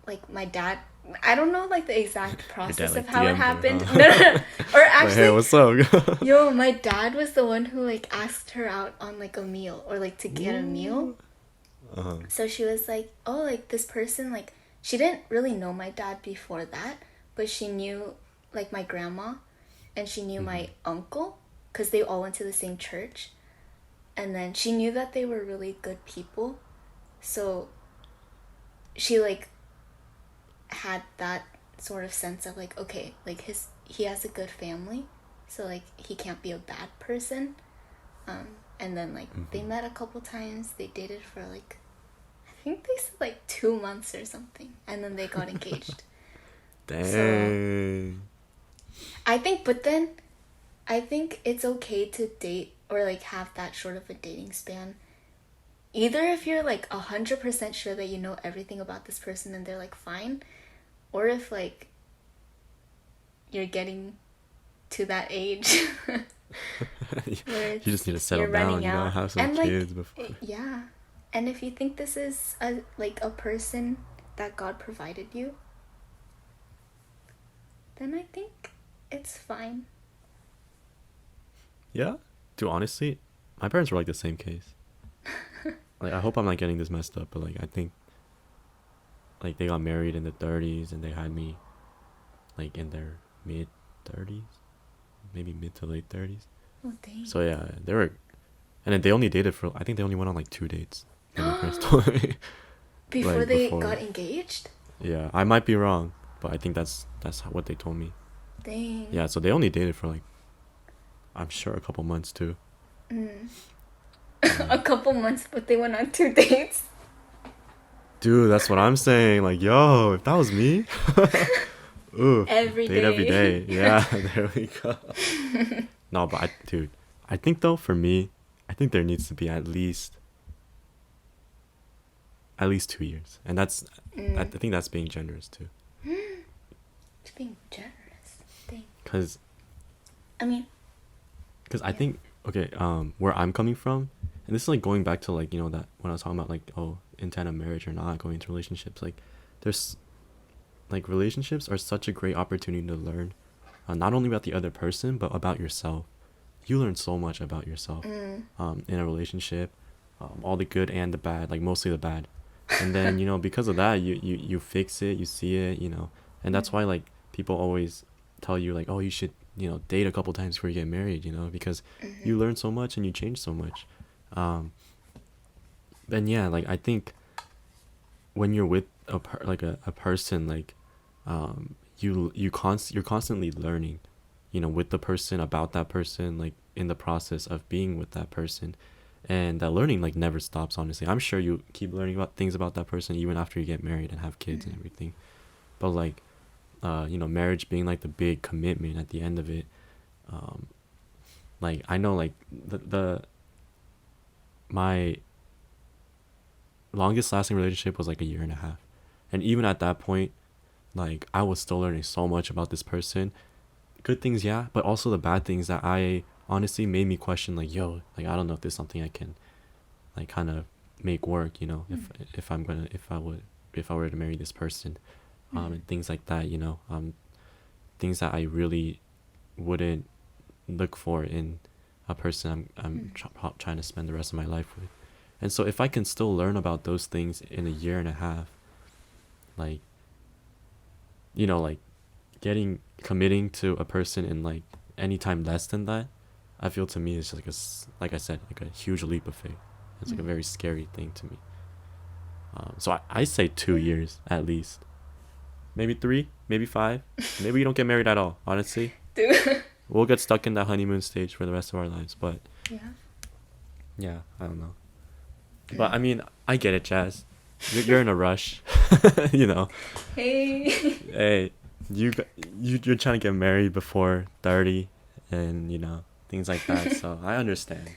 like my dad. I don't know like the exact Your dad process of like how it DM'd her, happened. huh? No. Or Like, hey, actually, what's up? yo, my dad was the one who like asked her out on like a meal or like to get a meal. Ooh. Uh-huh. So she was like, oh, like this person, like she didn't really know my dad before that, but she knew like my grandma, and she knew my uncle because they all went to the same church. And then she knew that they were really good people. So she like had that sort of sense of like, okay, like he has a good family, so like he can't be a bad person. And then like they met a couple times, they dated for like I think they said like 2 months or something, and then they got engaged. Dang. But then I think it's okay to date or like have that short of a dating span. Either if you're like 100% sure that you know everything about this person and they're like fine, or if like you're getting to that age where You just need to settle you're down, running out. have some And kids like before. yeah. And if you think this is a person that God provided you, then I think it's fine. Yeah? Dude, honestly, my parents were like the same case. Like, I hope I'm not getting this messed up, but like, I think, like, they got married in the 30s and they had me, like, in their mid 30s, maybe mid to late 30s. Oh dang. So yeah, they were, and then they only dated for, I think they only went on like 2 dates when they first told me. Before Like, they before. got engaged? Yeah, I might be wrong, but I think that's what they told me. Dang. Yeah, so they only dated for like, I'm sure a couple months too. A couple months, but they went on 2 dates. Dude, that's what I'm saying. Like, yo, if that was me, ooh, Every date every day. day. Yeah, there we go. No, but dude, I think though for me, I think there needs to be at least 2 years, and that's I think that's being generous too. It's being generous. Dang. Cause I mean, I think okay, where I'm coming from, and this is like going back to like that when I was talking about like intent of marriage or not going into relationships, like there's like relationships are such a great opportunity to learn, not only about the other person but about yourself. You learn so much about yourself in a relationship, all the good and the bad, like mostly the bad, and then because of that you fix it, you see it, and that's why like people always tell you like, oh, you should date a couple times before you get married, because you learn so much and you change so much. And yeah, like I think when you're with a person, like you're constantly learning, with the person, about that person, like in the process of being with that person. And that learning like never stops, honestly. I'm sure you keep learning about things about that person even after you get married and have kids and everything. But like marriage being like the big commitment at the end of it, um like I know like the my longest lasting relationship was like a year and a half. And even at that point, like I was still learning so much about this person. Good things, yeah, but also the bad things that I honestly made me question, like, yo, like I don't know if there's something I can like kind of make work, if I'm gonna if I were to marry this person, and things like that, things that I really wouldn't look for in a person trying to spend the rest of my life with. And so if I can still learn about those things in a year and a half, like like committing to a person in like any time less than that, I feel to me is like like I said, like a huge leap of faith. It's like a very scary thing to me. So I say 2 years at least, maybe 3, maybe 5, maybe we don't get married at all. Honestly, we'll get stuck in that honeymoon stage for the rest of our lives. But yeah, I don't know. But I mean, I get it, Jazz. You're in a rush, you know. Hey. Hey, you're trying to get married before 30, and things like that. So I understand.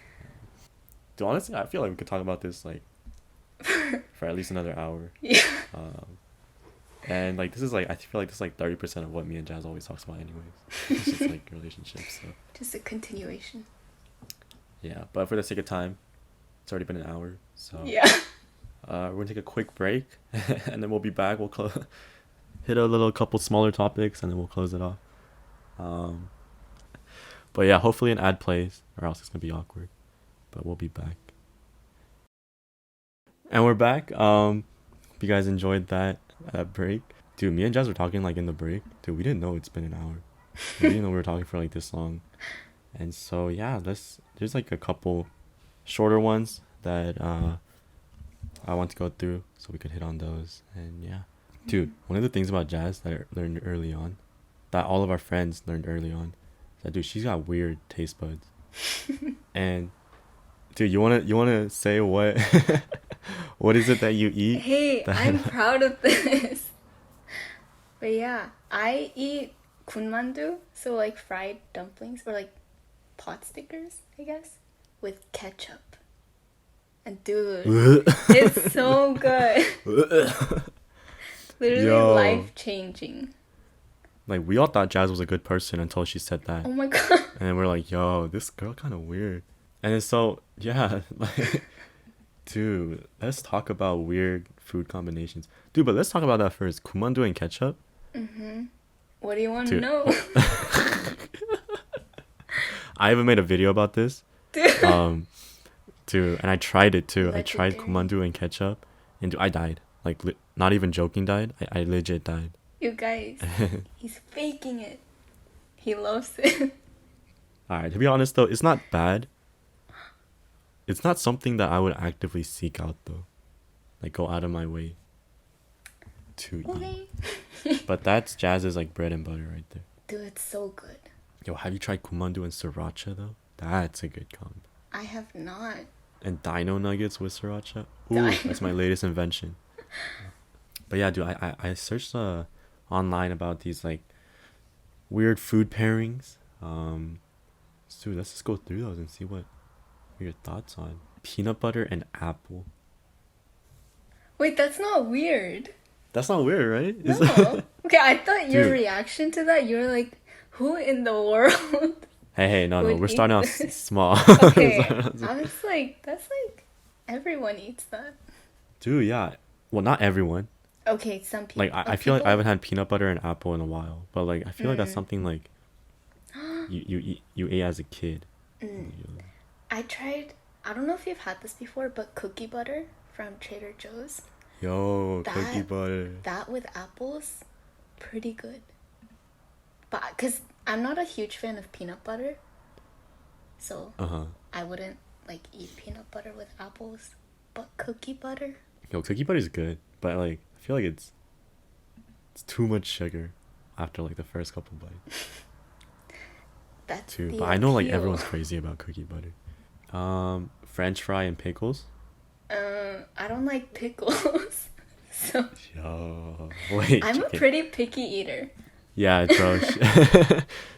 Dude, honestly, I feel like we could talk about this like for at least another hour. Yeah. And like this is like I feel like this is like 30% of what me and Jazz always talks about, anyways. It's just like relationships. So Just a continuation. yeah, but for the sake of time, it's already been an hour. So Yeah. we're gonna take a quick break, and then we'll be back. We'll hit a little couple smaller topics, and then we'll close it off. But yeah, hopefully an ad plays, or else it's gonna be awkward. But we'll be back. And we're back. If you guys enjoyed that break, dude, me and Jazz were talking like in the break. Dude, we didn't know it's been an hour. We didn't know we were talking for like this long. And so yeah, there's like a couple shorter ones that I want to go through, so we could hit on those. And yeah, dude, one of the things about Jazz that I learned early on, that all of our friends learned early on, is that dude, she's got weird taste buds. And dude, you wanna say what what is it that you eat? Hey, I'm proud of this. But yeah, I eat kunmandu, so like fried dumplings or like pot stickers, I guess, with ketchup. And dude, it's so good. Literally Yo. life-changing. Like, we all thought Jazz was a good person until she said that. Oh my god. And then we're like, yo, this girl kind of weird. And then so, yeah, like, dude, let's talk about weird food combinations. Dude, but let's talk about that first. Kumandu and ketchup? Mm-hmm. What do you want to Dude. know? I even made a video about this. Dude. Dude, and I tried it too. I tried Legendary. kumandu and ketchup, and dude, I died. Like, not even joking, died. I legit died. You guys, he's faking it. He loves it. Alright, to be honest though, it's not bad. It's not something that I would actively seek out though. Like, go out of my way to eat. Okay. But that's Jazz's like bread and butter right there. Dude, it's so good. Yo, have you tried kumandu and sriracha though? That's a good combo. I have not. And dino nuggets with sriracha. Ooh, Dino. that's my latest invention. But yeah, dude, I searched online about these like weird food pairings. So let's just go through those and see what your thoughts on peanut butter and apple. Wait, that's not weird. That's not weird, right? No. Okay, I thought your Dude. reaction to that, you were like, who in the world? Hey, no, would we're eat starting out this? small. Okay. I was like, that's like, everyone eats that. Dude, yeah. Well, not everyone. Okay, some people. Like, I feel like I haven't had peanut butter and apple in a while. But, like, I feel like that's something, like, you ate as a kid. I tried, I don't know if you've had this before, but cookie butter from Trader Joe's. Yo, cookie butter. That with apples, pretty good. But, because I'm not a huge fan of peanut butter. So, I wouldn't, like, eat peanut butter with apples. But cookie butter? Yo, cookie butter's good. But, like, I feel like it's too much sugar after, like, the first couple bites. That's Too. the But I know, like, appeal. everyone's crazy about cookie butter. French fry and pickles. I don't like pickles. So Yo, wait. I'm a Okay. pretty picky eater. Yeah, bro.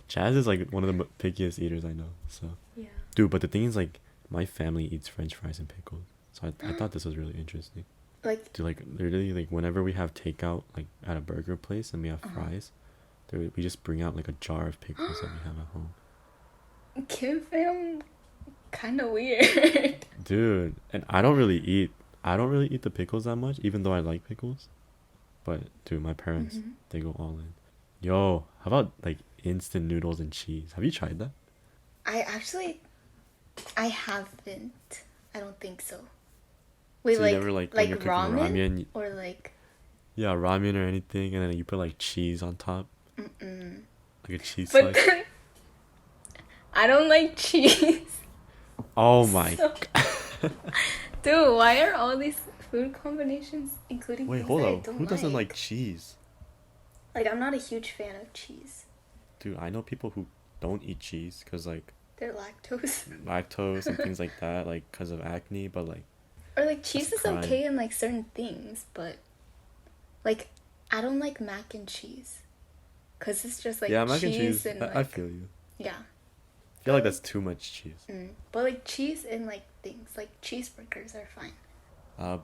Chaz is like one of the pickiest eaters I know. So, Yeah. dude, but the thing is, like, my family eats French fries and pickles. So I thought this was really interesting. Like, Dude, like, literally, like, whenever we have takeout, like, at a burger place and we have uh-huh. fries, we just bring out, like, a jar of pickles that we have at home. Kim fam, kind of weird. Dude, and I don't really eat the pickles that much, even though I like pickles. But, dude, my parents, Hmm. they go all in. Yo, how about, like, instant noodles and cheese? Have you tried that? I actually, I haven't. I don't think so. Wait, So you never, like, when like you're cooking ramen ramen, or like, yeah, ramen or anything, and then you put, like, cheese on top, mm-mm. like a cheese But slice. then I don't like cheese. Oh my. So, dude, why are all these food combinations including Wait, things hold that I up. don't Who doesn't like like? cheese? Like, I'm not a huge fan of cheese. Dude, I know people who don't eat cheese because, like, They're lactose. lactose and things like that, like, because of acne, but, like, Or like that's cheese is pride. okay in like certain things, but like I don't like mac and cheese. Cause it's just like Yeah, mac and cheese cheese, and I like feel you. yeah. I feel But like like that's too much cheese. but like cheese and like things like cheeseburgers are fine.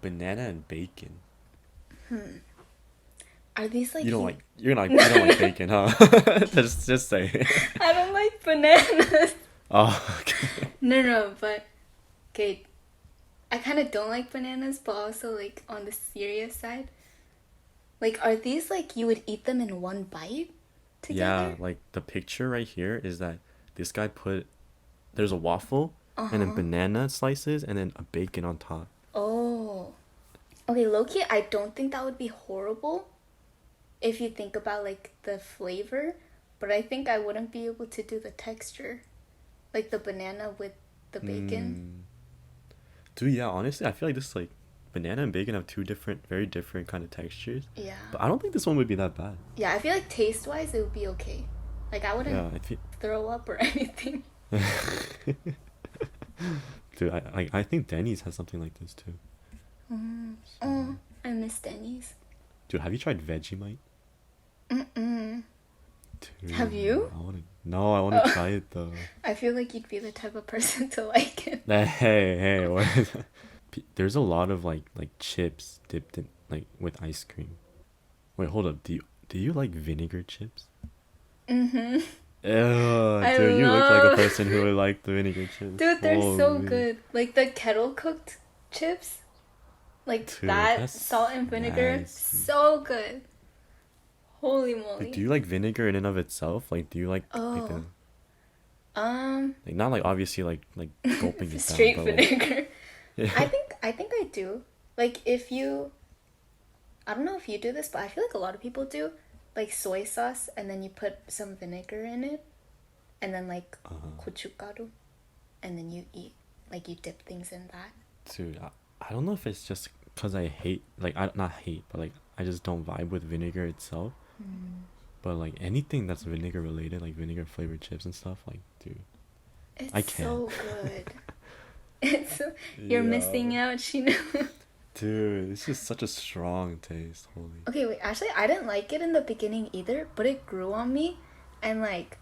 Banana and bacon. Are these like You don't like, you don't like bacon, huh? Just say it. I don't like bananas. Oh, okay. No, but okay. I kind of don't like bananas, but also like on the serious side. Like, are these like you would eat them in one bite Yeah, together? like, the picture right here is that this guy put, there's a waffle, Uh and then huh. banana slices, and then a bacon on top. Oh. Okay, low-key, I don't think that would be horrible if you think about like the flavor, but I think I wouldn't be able to do the texture. Like the banana with the bacon. Mm. Dude, yeah, honestly, I feel like this, like, banana and bacon have two different, very different kind of textures. Yeah. But I don't think this one would be that bad. Yeah, I feel like taste-wise it would be okay. Like I wouldn't Yeah, I feel. throw up or anything. Dude, I think Denny's has something like this too. Oh, I miss Denny's. Dude, have you tried Vegemite? Mm-mm. Dude, Have you? I want to Oh. try it though. I feel like you'd be the type of person to like it. Hey, what is that? There's a lot of like chips dipped in, like, with ice cream. Wait, hold up. Do you like vinegar chips? Mm-hmm. Ew, I dude, you look like a love. person who would like the vinegar chips. Dude, they're so Holy. good. Like the kettle cooked chips. Like Dude, that that's salt and vinegar, nasty. so good. Holy Wait, do moly. you like vinegar in and of itself? Like, do you like the, Oh, um, like, not like obviously like gulping it down, straight but like, vinegar. yeah. I think I do. Like if you, I don't know if you do this, but I feel like a lot of people do. Like soy sauce, and then you put some vinegar in it, and then like Uh-huh. gochugaru, and then you eat. Like you dip things in that. Dude, I don't know if it's just because I hate, like, I not hate, but like I just don't vibe with vinegar itself. But like anything that's vinegar related, like vinegar flavored chips and stuff, like, dude, I It's can't. so good. It's so, you're missing out, Shino. Dude, it's just such a strong taste. Holy. Okay, wait. Actually, I didn't like it in the beginning either, but it grew on me, and like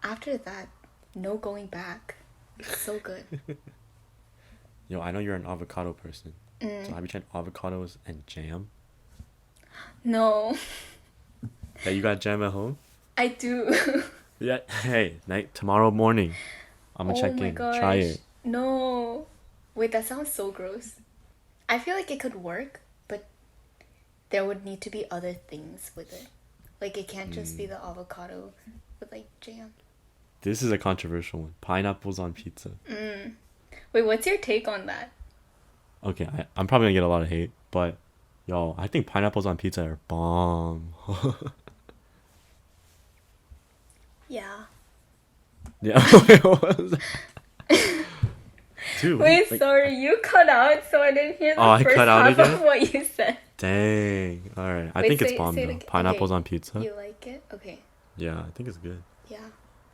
after that, no going back. It's so good. Yo, I know you're an avocado person. So Mm. have you tried avocados and jam? No, Yeah, you got jam at home? I do. Yeah. Hey, tomorrow morning, I'm gonna Oh check my in. Try gosh. it. No. Wait, that sounds so gross. I feel like it could work, but there would need to be other things with it. Like it can't just be the avocado with like jam. This is a controversial one. Pineapples on pizza. Wait, what's your take on that? Okay, I'm probably gonna get a lot of hate, but yo, I think pineapples on pizza are bomb. Yeah. Yeah. Wait, what was that? Dude, Wait, like, sorry, you cut out, so I didn't hear the oh, I first cut out half again? of what you said. dang. All right, I Wait, think it's say- bomb say it though. again. Pineapples Okay. on pizza. You like it? Okay. Yeah, I think it's good. Yeah.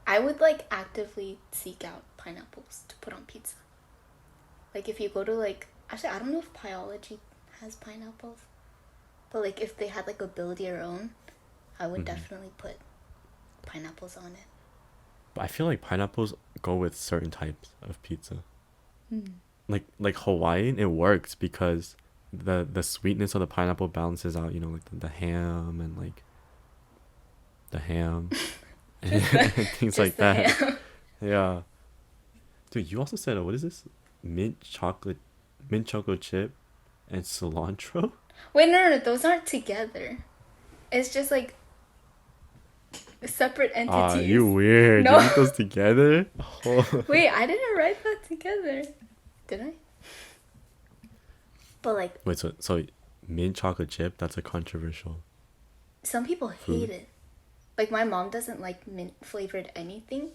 I would like actively seek out pineapples to put on pizza. Like if you go to like, actually I don't know if biology has pineapples, but like if they had like a build your own, I would definitely put pineapples on it. But I feel like pineapples go with certain types of pizza. Mm. Like Hawaiian, it works because the sweetness of the pineapple balances out, you know, like the ham and like the ham and, and things like Just the that. ham. Yeah. Dude, you also said, what is this? Mint chocolate chip and cilantro? Wait, no, those aren't together. It's just like separate Ah, entities. you weird. No. You eat those together? Oh. Wait, I didn't write that together. Did I? But like, Wait, so mint chocolate chip, that's a controversial some people food. hate it. Like my mom doesn't like mint flavored anything.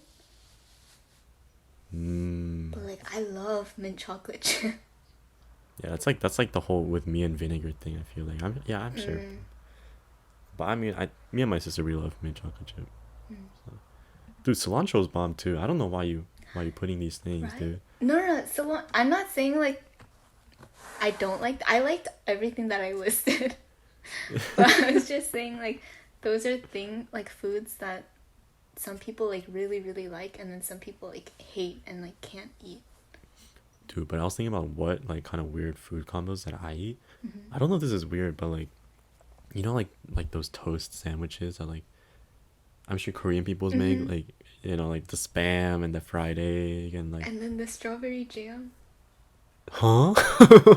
But like I love mint chocolate chip. Yeah, that's like the whole with me and vinegar thing, I feel like. I'm sure. But I mean, me and my sister really love mint chocolate chip. So. Dude, cilantro's bomb too. I don't know why you putting these things, Right? dude. No. So I'm not saying like I don't like. I liked everything that I listed, but I was just saying like those are like foods that some people like really really like, and then some people like hate and like can't eat. Dude, but I was thinking about what like kind of weird food combos that I eat. I don't know if this is weird, but like, you know, like those toast sandwiches that like I'm sure Korean people's make, like, you know, like the spam and the fried egg and like. And then the strawberry jam. Huh?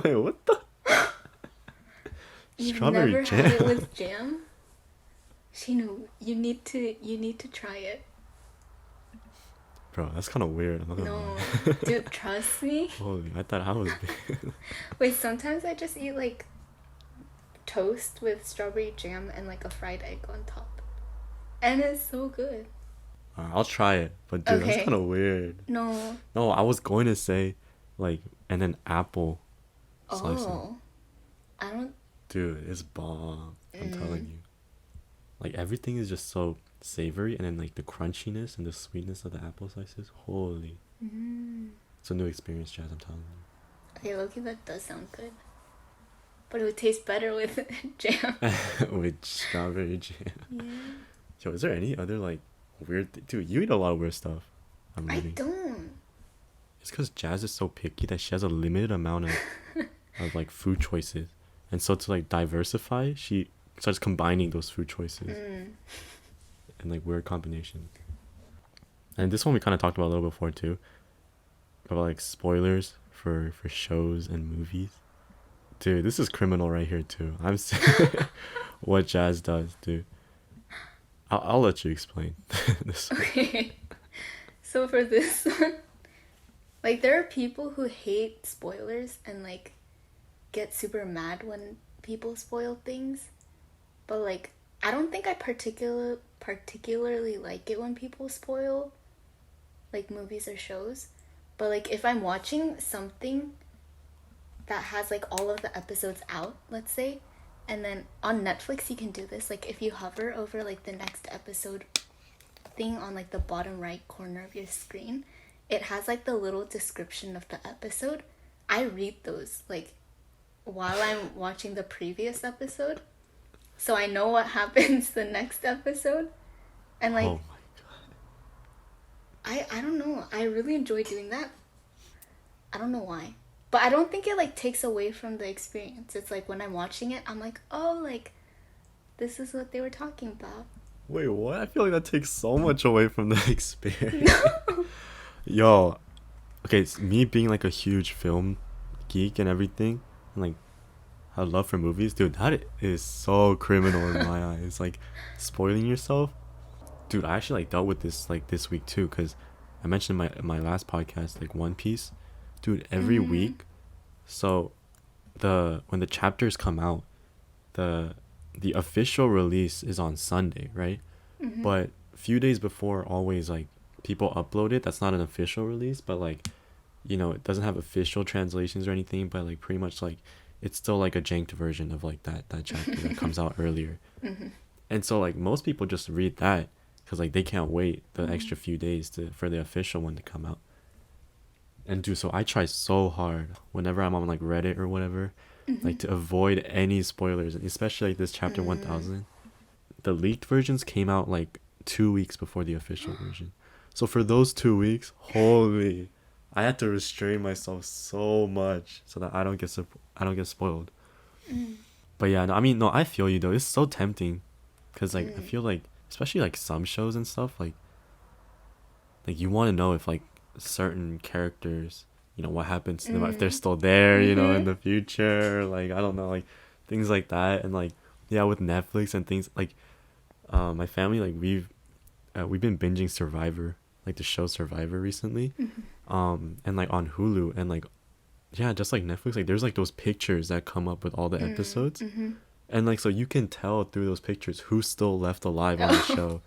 Wait, what the? You've Strawberry never jam. had it with jam? Shino, you need to try it. Bro, that's kind of weird. I'm not gonna No, lie. dude, trust me. Holy, I thought I was big. Wait, sometimes I just eat like toast with strawberry jam and like a fried egg on top. And it's so good. I'll try it, but dude, Okay. that's kind of weird. No. No, I was going to say, like, and then apple slicing. Oh. I don't. Dude, it's bomb. I'm telling you. Like, everything is just so savory, and then, like, the crunchiness and the sweetness of the apple slices. Holy. It's a new experience, Jazz, I'm telling you. Okay, Loki, that does sound good. But it would taste better with jam. With strawberry jam. Yeah. Yo, is there any other, like, weird... Dude, you eat a lot of weird stuff. I'm I reading. don't. It's because Jazz is so picky that she has a limited amount of like food choices, and so to like diversify, she starts combining those food choices in like weird combinations. And this one we kind of talked about a little before too, about like spoilers for shows and movies. Dude, this is criminal right here too. I'm what Jazz does, dude. I'll let you explain this one. Okay. So for this one, like there are people who hate spoilers and like get super mad when people spoil things. But like I don't think I particularly like it when people spoil like movies or shows. But like if I'm watching something that has like all of the episodes out, let's say, and then on Netflix you can do this, like if you hover over like the next episode thing on like the bottom right corner of your screen, it has like the little description of the episode. I read those like while I'm watching the previous episode, so I know what happens the next episode. And like, Oh my god. I don't know, I really enjoy doing that. I don't know why, but I don't think it like takes away from the experience. It's like when I'm watching it, I'm like, oh, like this is what they were talking about. Wait, what? I feel like that takes so much away from the experience. Yo, okay, it's me being like a huge film geek and everything, and like I love for movies, dude. That is so criminal in my eyes. Like spoiling yourself, dude. I actually like dealt with this like this week too, cause I mentioned in my last podcast like One Piece, dude. Every week, so when the chapters come out, the official release is on Sunday, right? But a few days before, always like people upload it. That's not an official release, but like, you know, it doesn't have official translations or anything, but like pretty much like it's still like a janked version of like that chapter that comes out earlier. And so like most people just read that because like they can't wait the extra few days for the official one to come out. And dude, so I try so hard whenever I'm on like Reddit or whatever, Mm-hmm. like to avoid any spoilers, especially like this chapter 1000. The leaked versions came out like 2 weeks before the official version. So for those 2 weeks, holy, I had to restrain myself so much so that I don't get spoiled. Mm. But yeah, no, I mean, no, I feel you though. It's so tempting, cause like I Mm. feel like, especially like some shows and stuff, like you want to know if like certain characters, what happens to them, if they're Mm. still there, in Mm-hmm. the future, like I don't know, like things like that. And like yeah, with Netflix and things like my family, like we've been binging Survivor, like the show Survivor recently, Mm-hmm. and like on Hulu, and like yeah, just like Netflix, like there's like those pictures that come up with all the episodes, Mm-hmm. and like so you can tell through those pictures who's still left alive on the Oh. show.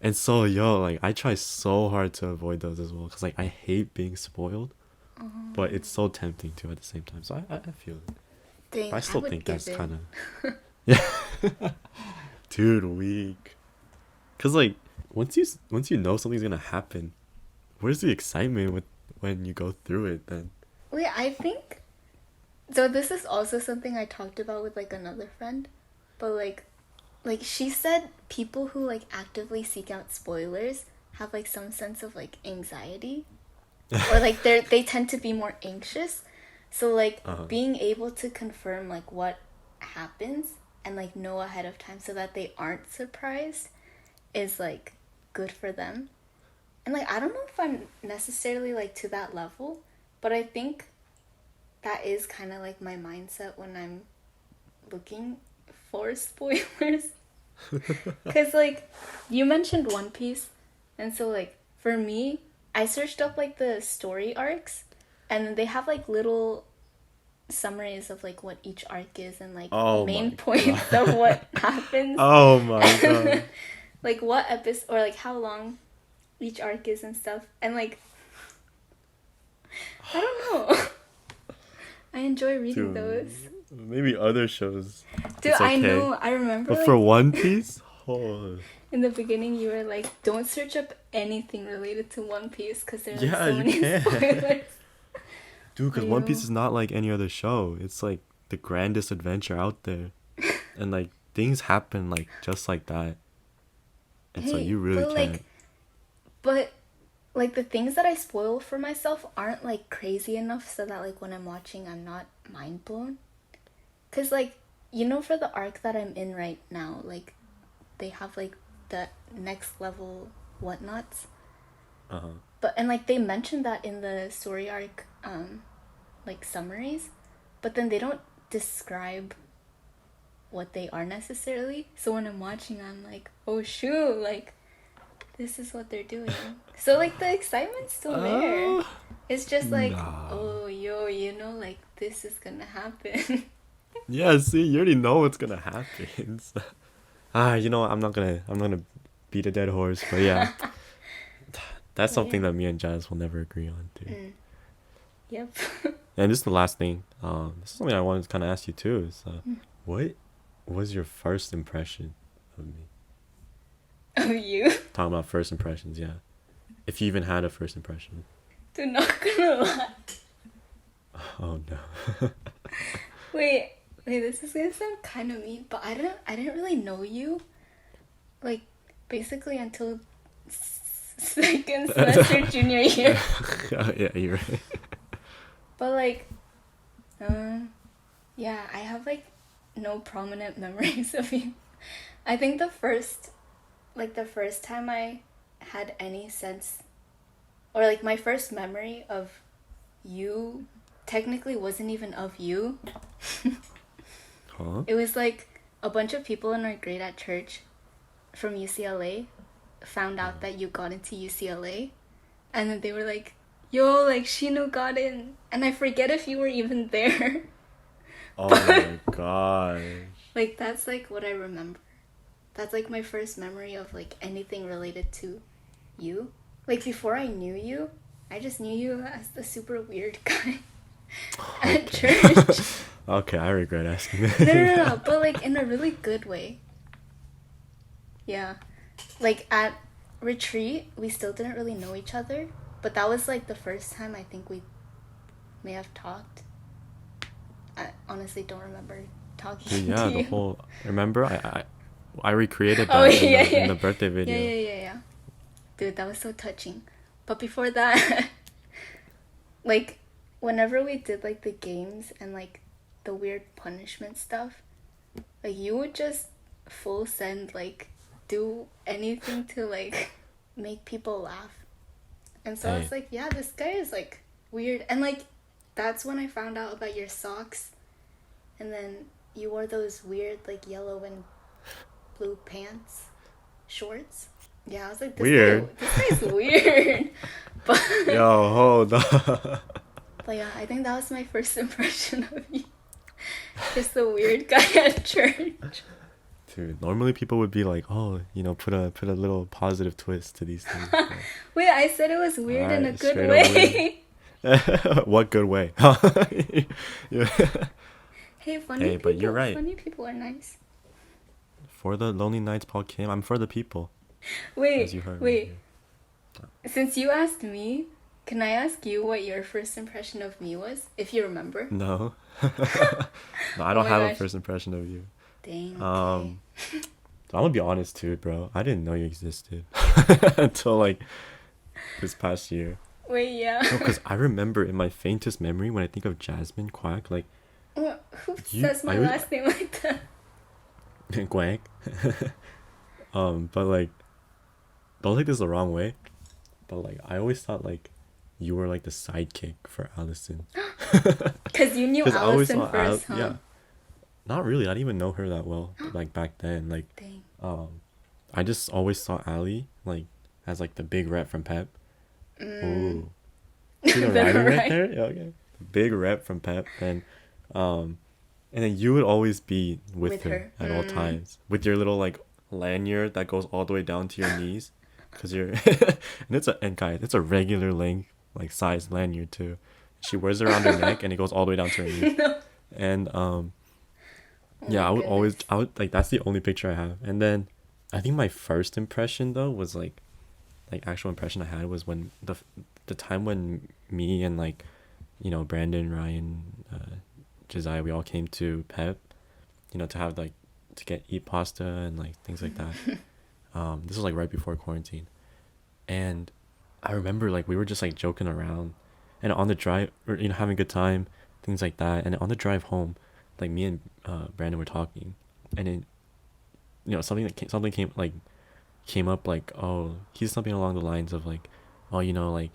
And so yo, like I try so hard to avoid those as well, because like I hate being spoiled, but it's so tempting too at the same time. So I feel it, Dang, but I I still would think give that's it. kind of yeah, dude, weak. Cause like once you know something's gonna happen, where's the excitement with when you go through it then? Wait, I think so. This is also something I talked about with like another friend, but like she said, people who like actively seek out spoilers have like some sense of like anxiety, or like they tend to be more anxious. So like Uh being able to confirm like what happens and like know ahead of time so that they aren't surprised is like good for them. And like I don't know if I'm necessarily like to that level, but I think that is kind of like my mindset when I'm looking for spoilers. Cuz like you mentioned One Piece, and so like for me, I searched up like the story arcs, and they have like little summaries of like what each arc is and like oh main my points of god. what happens. Oh my god. Like what episode or like how long each arc is and stuff. And like I don't know. I enjoy reading Dude, those. maybe other shows Dude, it's I okay, know. I remember but for like One Piece, oh in the beginning you were like, don't search up anything related to One Piece because there are like yeah, so you many can. spoilers. Dude, because One Piece Ew. is not like any other show. It's like the grandest adventure out there, and like things happen like just like that, and so Hey, you really can't. but like the things that I spoil for myself aren't like crazy enough so that like when I'm watching I'm not mind blown. Cause like for the arc that I'm in right now, like they have like the next level whatnots. Uh huh. But and like they mentioned that in the story arc like summaries, but then they don't describe what they are necessarily. So when I'm watching I'm like, oh shoot, like this is what they're doing. So like the excitement's still there. Uh, It's just like, nah. oh yo, like this is gonna happen. Yeah, see, you already know what's gonna happen. So- you know what? I'm not gonna beat a dead horse, but yeah, that's But yeah. something that me and Jazz will never agree on, too. Mm. Yep. And this is the last thing. This is something I wanted to kind of ask you too. Is what was your first impression of me? Oh, you? Talking about first impressions, yeah. If you even had a first impression. Dude, not gonna lie. Oh no. Wait, this is gonna sound kind of mean, but I didn't really know you, like, basically until second semester junior year. Oh, yeah, you're right. But like, yeah, I have like no prominent memories of you. I think the first time I had any sense, or like my first memory of you technically wasn't even of you. Huh? It was like a bunch of people in our grade at church from UCLA found out that you got into UCLA, and then they were like, yo, like Shino got in, and I forget if you were even there. Oh But my gosh. like that's like what I remember. That's like my first memory of like anything related to you. Like before I knew you, I just knew you as the super weird guy at Okay. church. Okay, I regret asking No, that. but like in a really good way. Yeah. Like at retreat, we still didn't really know each other. But that was like the first time I think we may have talked. I honestly don't remember talking Dude, to yeah, the you. whole. Remember, I recreated Oh that yeah, in yeah, the birthday yeah, video. yeah. Dude, that was so touching. But before that, like, whenever we did like the games and like the weird punishment stuff, like you would just full send like do anything to like make people laugh. And so I was Hey, like, yeah, this guy is like weird. And like that's when I found out about your socks. And then you wore those weird like yellow and blue pants, shorts. Yeah, I was like, weird. this guy's weird. But Yo, hold on. but yeah, I think that was my first impression of you. Just the weird guy at church. Dude, normally people would be like, oh, put a little positive twist to these things. Wait, I said it was All weird in a right, good straight up weird. way. What good way? Yeah. Hey, funny Hey, but you're people. right. Funny people are nice. For the lonely nights, Paul Kim, I'm for the people, as Wait, you heard right wait. here. Since you asked me, can I ask you what your first impression of me was, if you remember? No. No, I Oh don't my have a gosh. first impression of you. Dang. Okay. I'm gonna be honest too, bro. I didn't know you existed until like this past year. Wait, yeah. No, because I remember in my faintest memory when I think of Jasmine Kwack, like Who you, says my last name like that? Kwack. But like, don't take this the wrong way. But like, I always thought like you were like the sidekick for Allison. Because you knew 'Cause I always Allison thought first, huh? yeah. Not really. I didn't even know her that well. Like back then, like Dang. I just always saw Ali like as like the big rep from Pep. Ooh, see the The writing right right- there? Yeah, okay. Big rep from Pep, and then you would always be with her at all times with your little like lanyard that goes all the way down to your knees, cause you're and guys, it's a regular length like size lanyard too. She wears it around her neck and it goes all the way down to her knees. No. And Oh yeah, my goodness. I would like that's the only picture I have. And then I think my first impression though was like actual impression I had was when the time when me and like Brandon, Ryan, Josiah, we all came to Pep, to have like to eat pasta and like things like that. This was like right before quarantine, and I remember like we were just like joking around, and on the drive, or having a good time, things like that. And on the drive home, like me and Brandon were talking, and then something came up like, oh, he's something along the lines of like, oh, like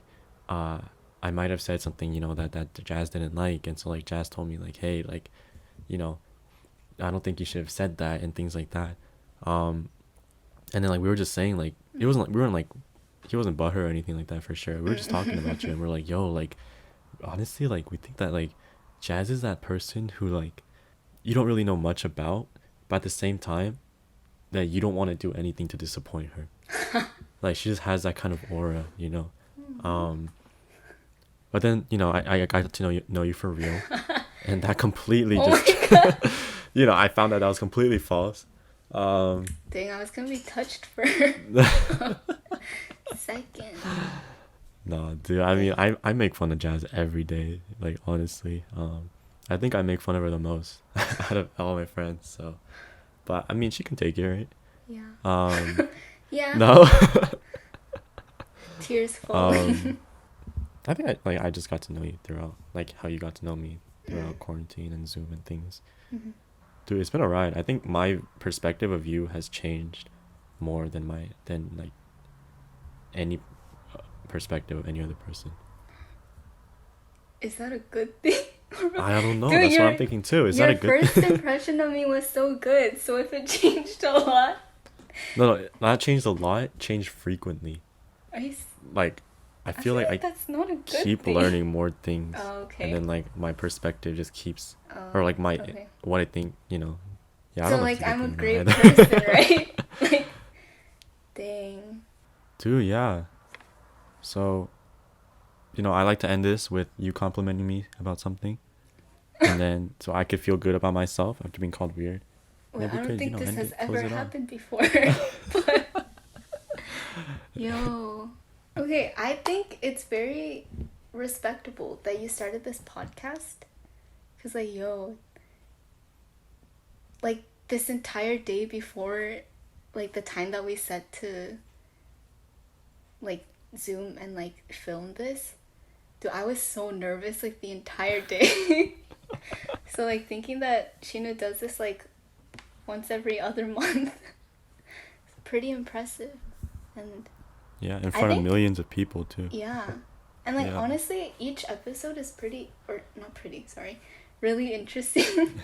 uh I might have said something that Jazz didn't like, and so like Jazz told me like, hey, like, you know I don't think you should have said that and things like that. And then like we were just saying like it wasn't like we weren't like he wasn't butthurt or anything like that for sure. We were just talking about you, and we're like, yo, like honestly, like we think that like Jazz is that person who like you don't really know much about, but at the same time that you don't want to do anything to disappoint her. Like she just has that kind of aura. But then I got to know you for real, and that completely Oh just my god. I found out that was completely false. Dang, I was gonna be touched for second. No, dude. I mean, I make fun of Jazz every day. Like honestly, I think I make fun of her the most out of all my friends. So, but I mean, she can take it, right? Yeah. Yeah. No. Tears falling. I think I just got to know you throughout, like how you got to know me throughout quarantine and Zoom and things. Dude, it's been a ride. I think my perspective of you has changed more than like any perspective of any other person. Is that a good thing? I don't know. Dude, That's what your- I'm thinking too. Is that a Your good first thing? impression of me was so good, so if it changed a lot, No, not changed a lot. Changed frequently. Like, I feel like I that's not a good keep thing. learning more things, Oh, okay. and then like my perspective just keeps, Oh, or like my okay. what I think. Yeah, I So don't know. like if it's I'm a good great thing or not. person, right? Like, dang. Dude, yeah. So, I like to end this with you complimenting me about something, and then so I could feel good about myself after being called weird. Well, Then we I don't could, think this end has it, close ever it off. happened before. But yo, Okay, I think it's very respectable that you started this podcast. Because, like, yo, like, this entire day before, like, the time that we set to, like, Zoom and, like, film this, dude, I was so nervous, like, the entire day. So, like, thinking that Sheena does this, like, once every other month, it's pretty impressive. And Yeah, in front of millions of people too. yeah. And, like, Yeah. honestly, each episode is really interesting.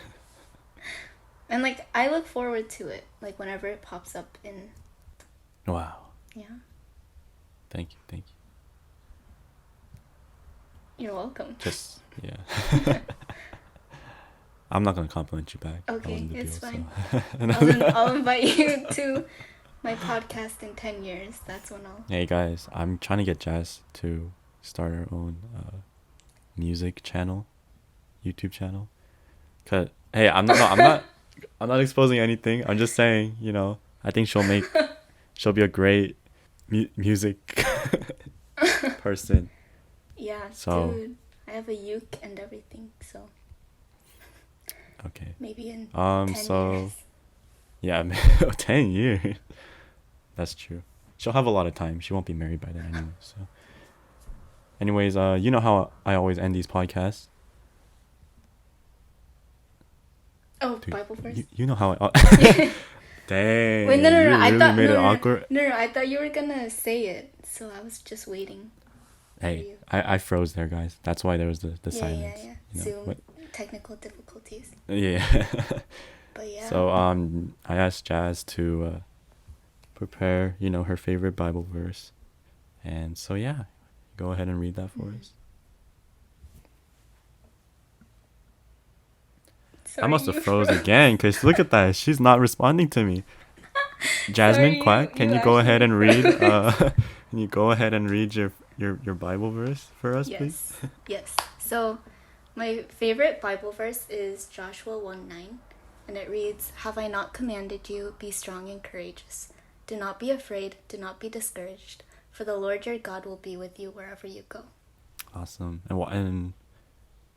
And, like, I look forward to it, like, whenever it pops up in... Wow. Yeah. Thank you. You're welcome. Just, yeah. I'm not gonna compliment you back. Okay, it's deal, fine. So. I'll invite you to my podcast in 10 years. That's when I'll... Hey guys, I'm trying to get Jazz to start her own music channel, YouTube channel. Cause hey, I'm not exposing anything. I'm just saying, you know, I think she'll be a great music person. Yeah, So, dude. I have a uke and everything, so okay. maybe in 10 years. Yeah, 10 years. That's true. She'll have a lot of time. She won't be married by then anyway. So, anyways, you know how I always end these podcasts. Oh, Dude, Bible verse? you know how I... Dang. Wait, no. You I really thought made it awkward. No, I thought you were gonna say it, so I was just waiting. Hey, I froze there, guys. That's why there was the silence. Yeah. You know, Zoom technical difficulties. Yeah. But yeah. So I asked Jazz to prepare, you know, her favorite Bible verse, and so yeah, go ahead and read that for us. Sorry, I must have froze again, because look at that. She's not responding to me. Jasmine, Sorry, Kwack, can you go actually ahead and read froze. can you go ahead and read your Bible verse for us, please? Yes. So, my favorite Bible verse is Joshua 1:9, and it reads, "Have I not commanded you, be strong and courageous. Do not be afraid, do not be discouraged, for the Lord your God will be with you wherever you go." Awesome. And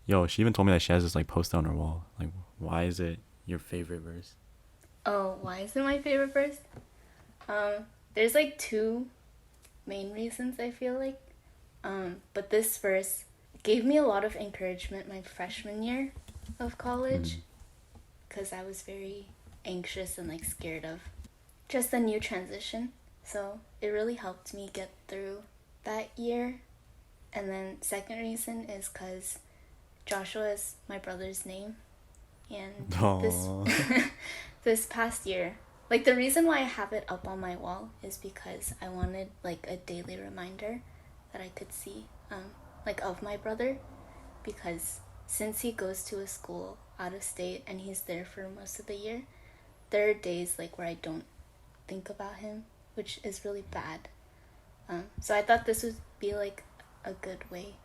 yo, she even told me that she has this like poster on her wall. Like, why is it your favorite verse? Oh, why is it my favorite verse? There's like two main reasons, I feel like. But this verse gave me a lot of encouragement my freshman year of college, because I was very anxious and like scared of just a new transition. So it really helped me get through that year. And then second reason is because Joshua is my brother's name. And this past year, like, the reason why I have it up on my wall is because I wanted like a daily reminder that I could see like of my brother, because since he goes to a school out of state and he's there for most of the year, there are days like where I don't think about him, which is really bad. So I thought this would be like a good way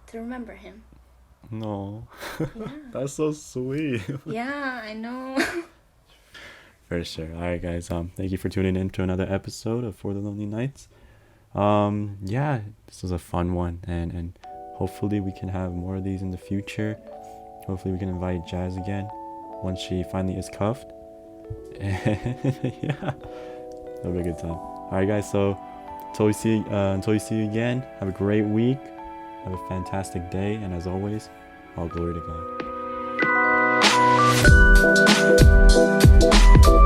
to remember him. No. Yeah. That's so sweet. Yeah, I know. For sure. All right, guys. Thank you for tuning in to another episode of For the Lonely Nights. Yeah, this was a fun one, and hopefully we can have more of these in the future. Hopefully we can invite Jazz again once she finally is cuffed. And yeah, that'll be a good time. All right, guys. So until we see you again, have a great week. Have a fantastic day, and as always, all glory to God.